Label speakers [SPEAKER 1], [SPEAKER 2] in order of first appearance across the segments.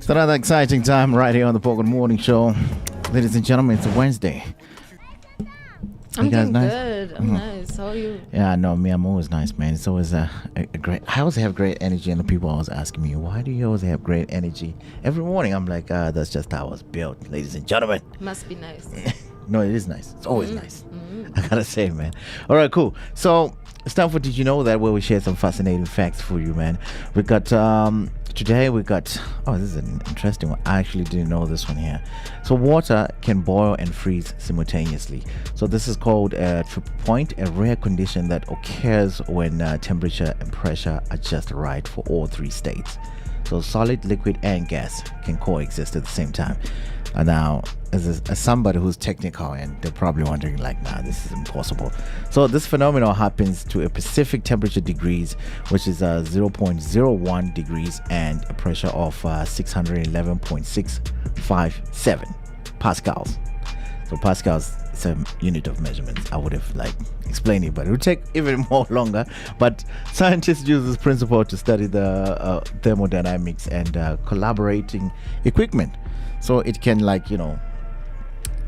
[SPEAKER 1] It's another exciting time right here on the Pocket Morning Show. Ladies and gentlemen, it's a Wednesday.
[SPEAKER 2] I'm doing nice? Good. I'm nice. How are you?
[SPEAKER 1] Yeah, no, me, I'm always nice, man. It's always a great... I always have great energy, and the people always asking me, why do you always have great energy? Every morning, I'm like, that's just how I was built, ladies and gentlemen.
[SPEAKER 2] Must be nice.
[SPEAKER 1] No, it is nice. It's always nice. I gotta say, man. All right, cool. So, it's time for Did You Know That, where we share some fascinating facts for you, man. We got... Today we got, this is an interesting one. I actually didn't know this one here. So water can boil and freeze simultaneously. So this is called a triple point, a rare condition that occurs when temperature and pressure are just right for all three states. So solid, liquid, and gas can coexist at the same time. Now, as somebody who's technical, and they're probably wondering, like, nah, this is impossible. So this phenomenon happens to a specific temperature degrees, which is 0.01 degrees, and a pressure of 611.657 pascals. So pascals is a unit of measurement. I would have explained it, but it would take even more longer. But scientists use this principle to study the thermodynamics and collaborating equipment. So it can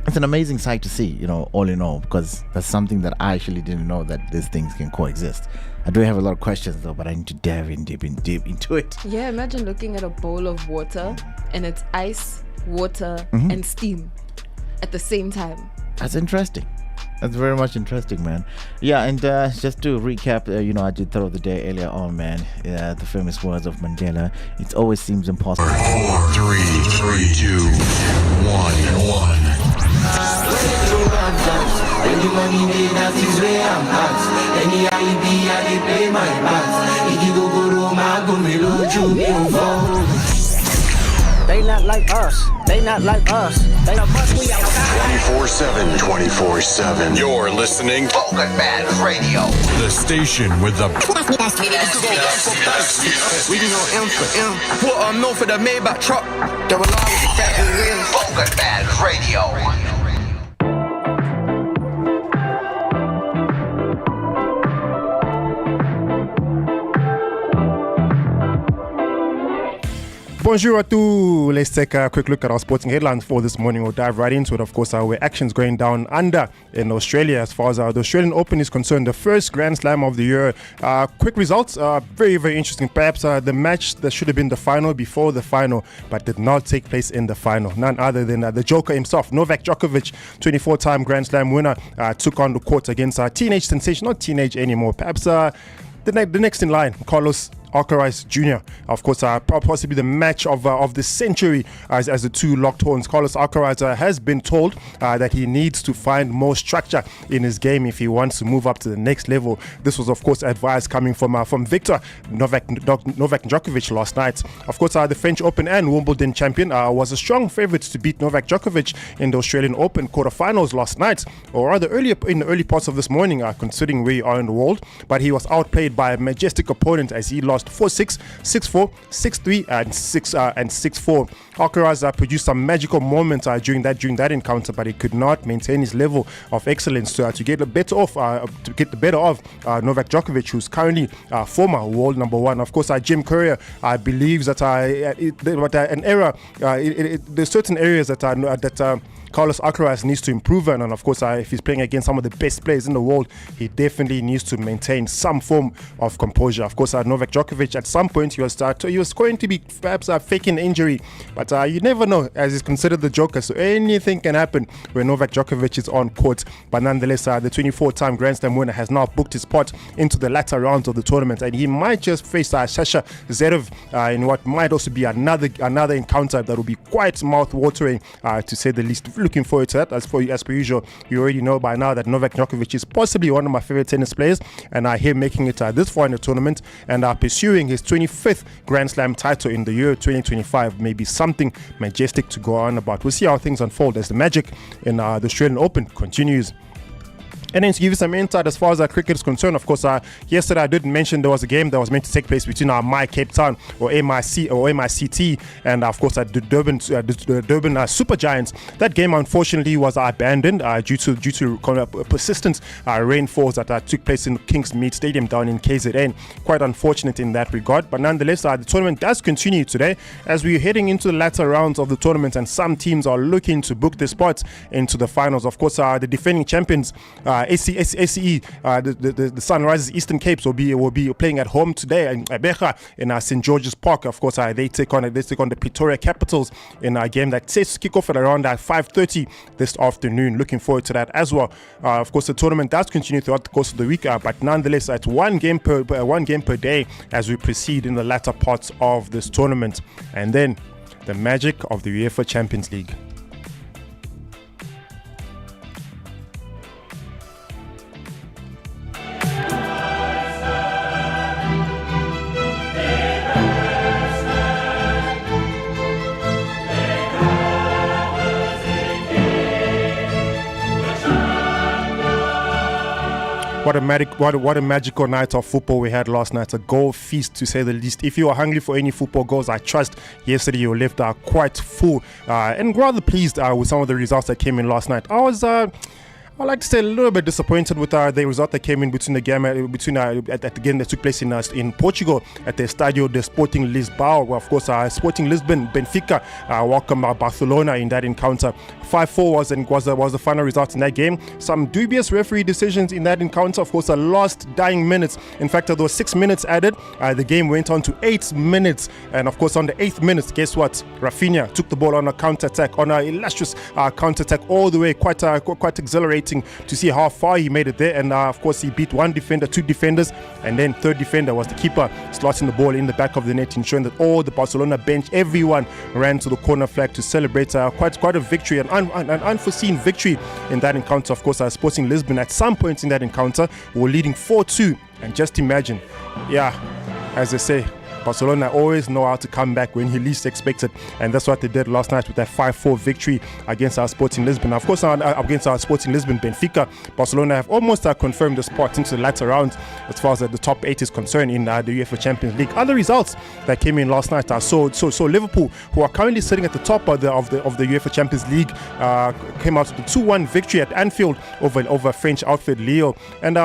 [SPEAKER 1] it's an amazing sight to see, all in all, because that's something that I actually didn't know, that these things can coexist. I do have a lot of questions though, but I need to dive in deep into it.
[SPEAKER 2] Yeah, imagine looking at a bowl of water and it's ice, water, and steam at the same time.
[SPEAKER 1] That's interesting. That's very much interesting, man. Yeah, and just to recap, I did throw the day earlier on, man. The famous words of Mandela. It always seems impossible.
[SPEAKER 3] 4, 3, 2, 1.
[SPEAKER 4] They not like us. They not like us. They not us. We outside.
[SPEAKER 3] 24/7. You're listening to Pocket Man Radio. The station with the best.
[SPEAKER 5] We can go M for M. Put no for the Maybach truck. There will always be fat wheels.
[SPEAKER 3] Pocket Man Radio.
[SPEAKER 6] Bonjour à tous. Let's take a quick look at our sporting headlines for this morning. We'll dive right into it. Of course, where action's going down under in Australia as far as the Australian Open is concerned. The first Grand Slam of the year. Quick results. Very, very interesting. Perhaps the match that should have been the final before the final, but did not take place in the final. None other than the Joker himself, Novak Djokovic, 24-time Grand Slam winner, took on the court against teenage sensation, not teenage anymore. Perhaps the next in line, Carlos Alcaraz Jr. Of course, possibly the match of the century as the two locked horns. Carlos Alcaraz has been told that he needs to find more structure in his game if he wants to move up to the next level. This was, of course, advice coming from Victor Novak Djokovic last night. Of course, the French Open and Wimbledon champion was a strong favorite to beat Novak Djokovic in the Australian Open quarterfinals last night, or rather in the early parts of this morning, considering where you are in the world. But he was outplayed by a majestic opponent as he lost 4-6, 6-4, 6-3, and 6-4. Alcaraz produced some magical moments during that encounter, but he could not maintain his level of excellence to get the better of Novak Djokovic, who's currently former world number one. Of course, Jim Courier believes that there's certain areas that Carlos Alcaraz needs to improve on, and of course, if he's playing against some of the best players in the world, he definitely needs to maintain some form of composure. Of course, Novak Djokovic, at some point, he was going to be perhaps faking injury, but you never know, as he's considered the Joker, so anything can happen when Novak Djokovic is on court. But nonetheless, the 24-time Grand Slam winner has now booked his spot into the latter rounds of the tournament, and he might just face Sasha Zverev in what might also be another encounter that will be quite mouth-watering, to say the least. Looking forward to that. As per usual, you already know by now that Novak Djokovic is possibly one of my favorite tennis players, and him making it this far in the tournament and pursuing his 25th Grand Slam title in the year 2025 may be something majestic to go on about. We'll see how things unfold as the magic in the Australian Open continues. And then to give you some insight as far as cricket is concerned, of course, yesterday I did mention there was a game that was meant to take place between my Cape Town or MICT and of course the Durban Super Giants. That game unfortunately was abandoned due to persistent rainfalls that took place in Kingsmead Stadium down in KZN. Quite unfortunate in that regard, but nonetheless the tournament does continue today as we're heading into the latter rounds of the tournament, and some teams are looking to book their spots into the finals. Of course, the defending champions ACE, the Sunrisers Eastern Capes will be playing at home today in Abeja in St George's Park. Of course, they take on the Pretoria Capitals in a game that says to kick off at around 5:30 this afternoon. Looking forward to that as well. Of course, the tournament does continue throughout the course of the week, but nonetheless, it's one game per day as we proceed in the latter parts of this tournament. And then the magic of the UEFA Champions League. What a magical night of football we had last night. A goal feast, to say the least. If you are hungry for any football goals, I trust yesterday you left quite full and rather pleased with some of the results that came in last night. I'd like to say a little bit disappointed with the result that came in between the game at the game that took place in Portugal at the Estadio de Sporting Lisboa, where of course Sporting Lisbon Benfica welcomed Barcelona in that encounter. 5-4 was the final result in that game. Some dubious referee decisions in that encounter. Of course, the last dying minutes. In fact, there were 6 minutes added. The game went on to 8 minutes, and of course, on the 8th minute, guess what? Rafinha took the ball on a counter-attack, on an illustrious counter-attack all the way. Quite exhilarating to see how far he made it there, and of course he beat one defender, 2 defenders, and then third defender was the keeper, slotting the ball in the back of the net, ensuring that all the Barcelona bench, everyone ran to the corner flag to celebrate quite a victory, an unforeseen victory in that encounter. Of course, Sporting Lisbon at some points in that encounter were leading 4-2, and just imagine, as they say, Barcelona always know how to come back when he least expected, and that's what they did last night with that 5-4 victory against our Sporting Lisbon. Of course, against our Sporting Lisbon Benfica, Barcelona have almost confirmed the spot into the latter rounds as far as the top 8 is concerned in the UEFA Champions League. Other results that came in last night are so Liverpool, who are currently sitting at the top of the UEFA Champions League, came out with a 2-1 victory at Anfield over French outfit Lille, and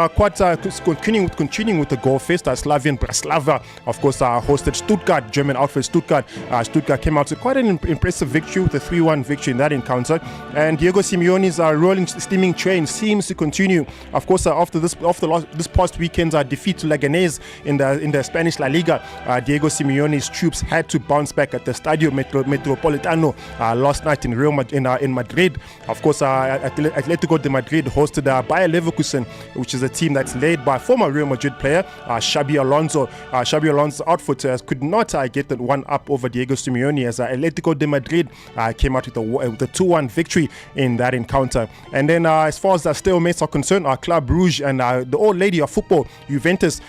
[SPEAKER 6] continuing with the goal fest. Slavian Bratislava, of course, hosted Stuttgart, German outfit Stuttgart. Stuttgart came out with quite an impressive victory with a 3-1 victory in that encounter. And Diego Simeone's rolling, steaming train seems to continue. Of course, after this past weekend's defeat to Leganés in the Spanish La Liga, Diego Simeone's troops had to bounce back at the Stadio Metropolitano last night in Madrid. Of course, Atletico de Madrid hosted Bayer Leverkusen, which is a team that's led by former Real Madrid player Xabi Alonso. Xabi Alonso's outfit could not get the one up over Diego Simeone as Atletico de Madrid came out with a 2-1 victory in that encounter. And then as far as the stalemates are concerned, Club Brugge and the old lady of football, Juventus,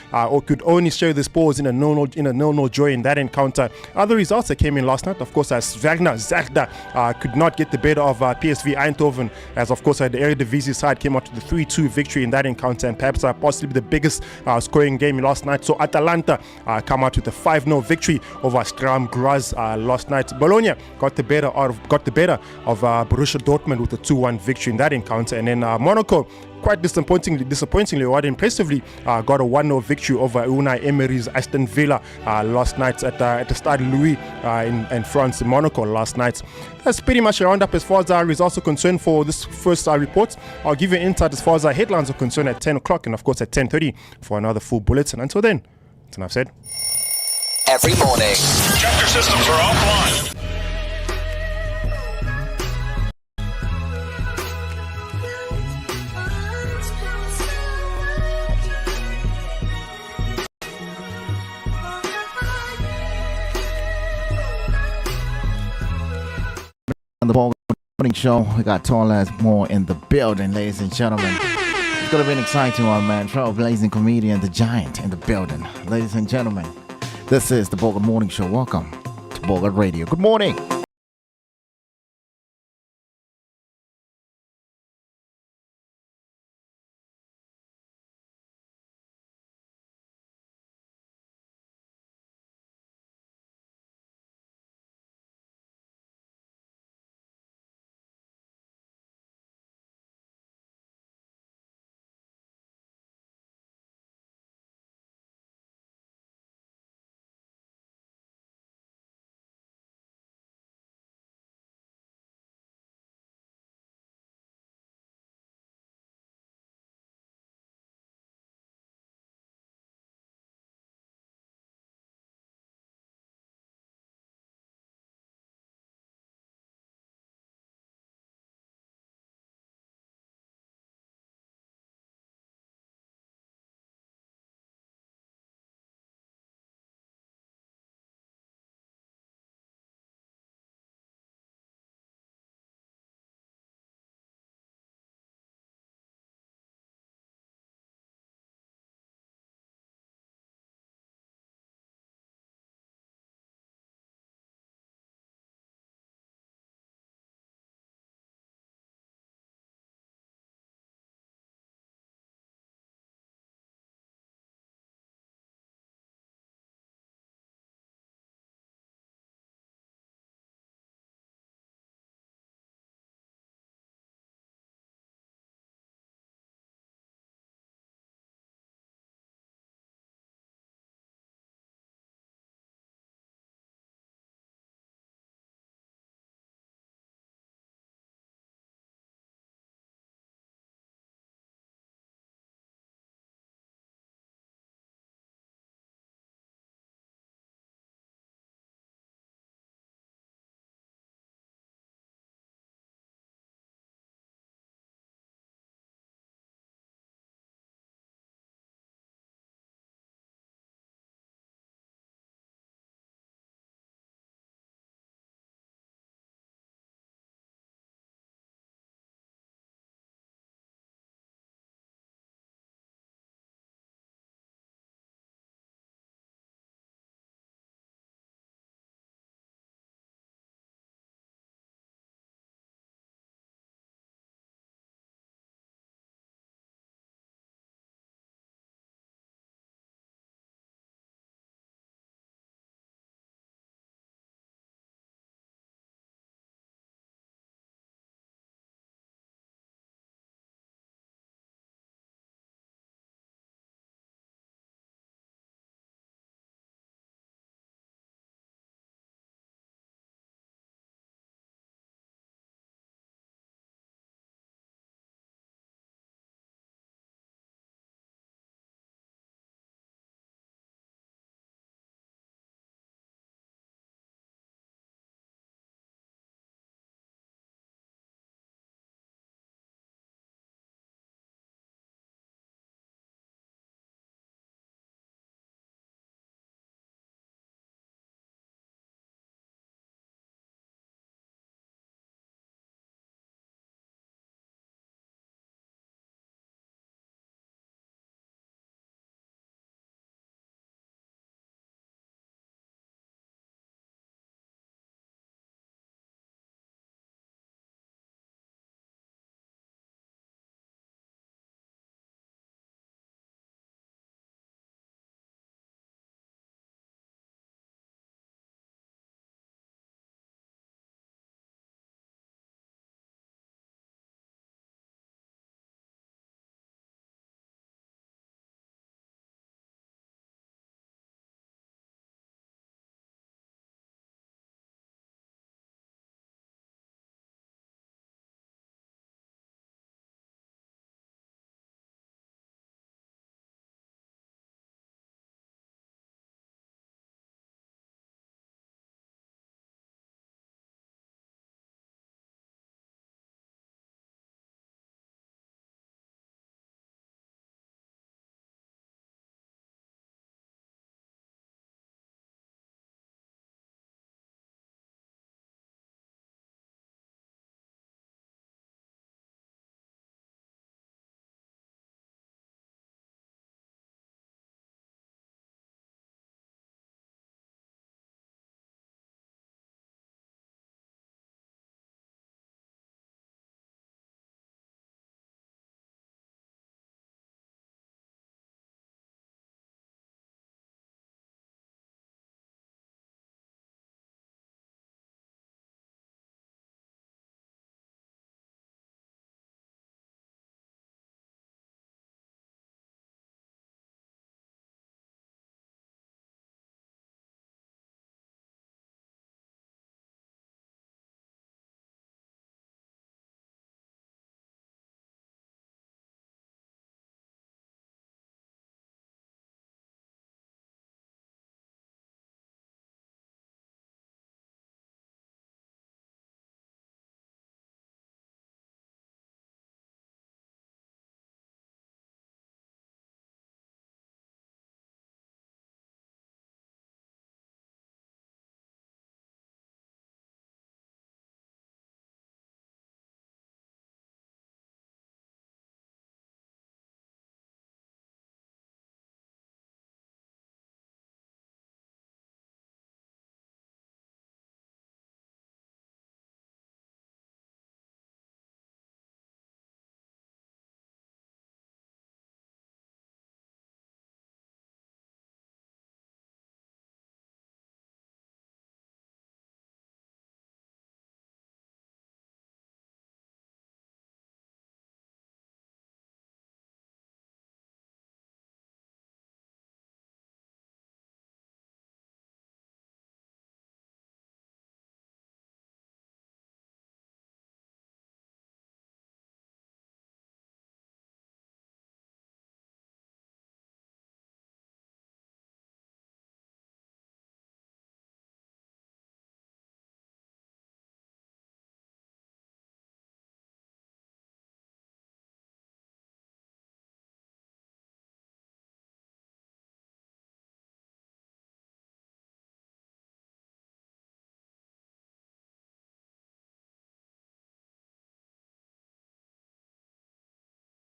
[SPEAKER 6] could only share the spoils in a 0-0 joy in that encounter. Other results that came in last night, of course, as Zagda could not get the better of PSV Eindhoven, as of course the Eredivisie side came out with a 3-2 victory in that encounter, and perhaps possibly the biggest scoring game last night. So Atalanta come out with a 5-0 victory over Sturm Graz last night. Bologna got the better of Borussia Dortmund with a 2-1 victory in that encounter, and then Monaco, quite disappointingly, or impressively, got a 1-0 victory over Unai Emery's Aston Villa last night at the Stade Louis in France, in Monaco last night. That's pretty much a roundup as far as our results are concerned for this first report. I'll give you an insight as far as our headlines are concerned at 10 o'clock, and of course at 10:30 for another full bulletin. Until then, that's enough said.
[SPEAKER 7] Every morning.
[SPEAKER 3] Check your systems are offline.
[SPEAKER 1] On the morning show, we got Tolas more in the building, ladies and gentlemen. It's gonna be an exciting one, man. Trailblazing comedian, the Giant, in the building, ladies and gentlemen. This is the Bogut Morning Show. Welcome to Bogut Radio. Good morning.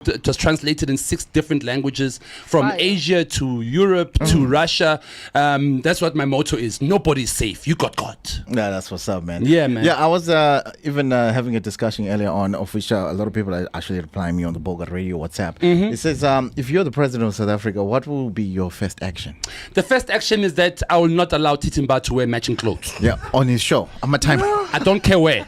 [SPEAKER 8] It was translated in 6 different languages, from
[SPEAKER 2] Fire.
[SPEAKER 8] Asia to Europe to Russia. That's what my motto is. Nobody's safe. You got God.
[SPEAKER 1] Yeah, that's what's up, man.
[SPEAKER 8] Yeah, man.
[SPEAKER 1] Yeah, I was even having a discussion earlier on, of which a lot of people are actually replying me on the Bogat Radio WhatsApp. It says, if you're the president of South Africa, what will be your first action?
[SPEAKER 8] The first action is that I will not allow Titimba to wear matching clothes.
[SPEAKER 1] Yeah, on his show. I'm a time.
[SPEAKER 8] I don't care where.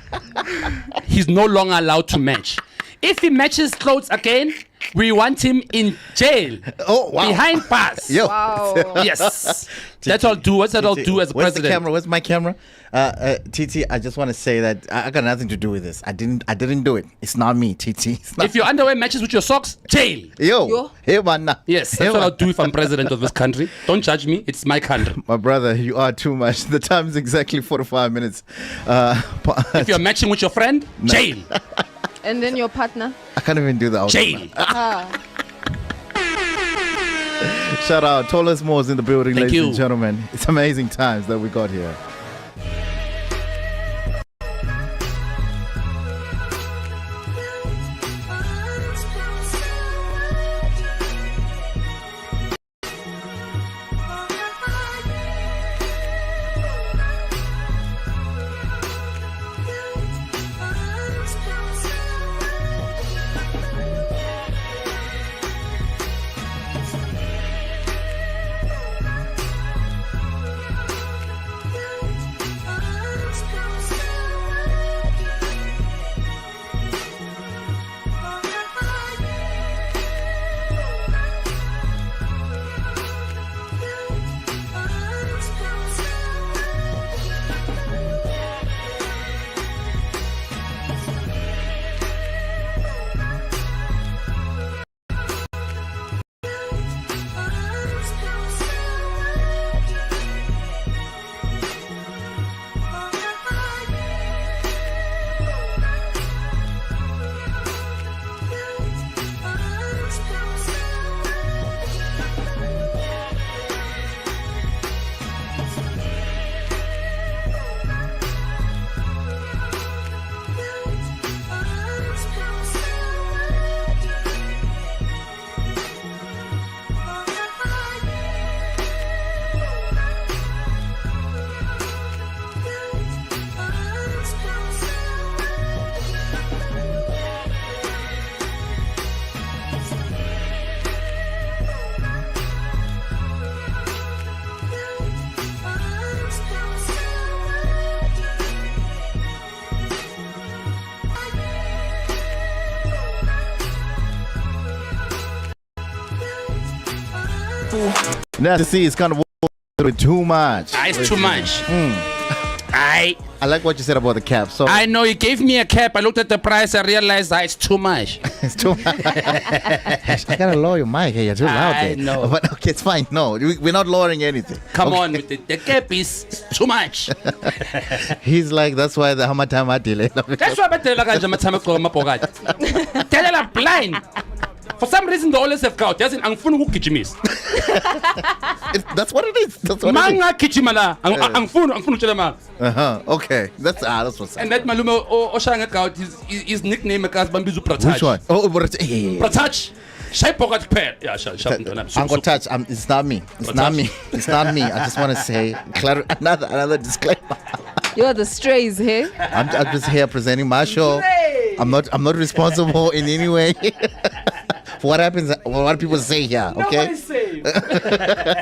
[SPEAKER 8] He's no longer allowed to match. If he matches clothes again, we want him in jail.
[SPEAKER 1] Oh, wow.
[SPEAKER 8] Behind bars.
[SPEAKER 1] Yo.
[SPEAKER 2] Wow.
[SPEAKER 8] Yes. That's all do. What's that all do as a
[SPEAKER 1] Where's
[SPEAKER 8] president?
[SPEAKER 1] the camera? Where's my camera? TT, I just want to say that I got nothing to do with this. I didn't do it. It's not me, TT. It's not
[SPEAKER 8] If your underwear matches with your socks, jail.
[SPEAKER 1] Yo. Hey, man.
[SPEAKER 8] Yes,
[SPEAKER 1] Hey,
[SPEAKER 8] that's what
[SPEAKER 1] man.
[SPEAKER 8] I'll do if I'm president of this country. Don't judge me. It's my country.
[SPEAKER 1] My brother, you are too much. The time is exactly 45 minutes.
[SPEAKER 8] If you're matching with your friend, jail.
[SPEAKER 2] And then your partner?
[SPEAKER 1] I can't even do that.
[SPEAKER 8] Jail.
[SPEAKER 1] Shout out. Tallest Moors in the building,
[SPEAKER 8] Thank
[SPEAKER 1] ladies
[SPEAKER 8] you.
[SPEAKER 1] and gentlemen. It's amazing times that we got here. Now to see it's kind of too much.
[SPEAKER 8] It's too much. I
[SPEAKER 1] like what you said about the cap. So
[SPEAKER 8] know you gave me a cap. I looked at the price. I realized it's too much.
[SPEAKER 1] it's too much. I gotta lower your mic here. You're too loud there.
[SPEAKER 8] I know.
[SPEAKER 1] But okay, it's fine. No, we're not lowering anything.
[SPEAKER 8] Come
[SPEAKER 1] Okay.
[SPEAKER 8] on, with the cap is too much.
[SPEAKER 1] He's like, that's why the hammer time I delay.
[SPEAKER 8] That's why I tell you, tell you blind. For some reason, they always have count. Doesn't angfuni kugijimis.
[SPEAKER 1] That's what it is. That's what it is.
[SPEAKER 8] Manga gijimala. Angfuni tell man.
[SPEAKER 1] Okay. That's what's up.
[SPEAKER 8] And that malume oshanga count his nickname is Bambizu Pratach.
[SPEAKER 1] Which one? Oh, but hey.
[SPEAKER 8] Pratach. Shy pocket pair. Yeah, shy.
[SPEAKER 1] Uncle Touch, it's not me. It's not me. It's not me. I just want to say another disclaimer.
[SPEAKER 2] You're the strays here.
[SPEAKER 1] I'm just here presenting my show. I'm not responsible in any way for what happens. What people say here. Okay.
[SPEAKER 8] Nobody's safe.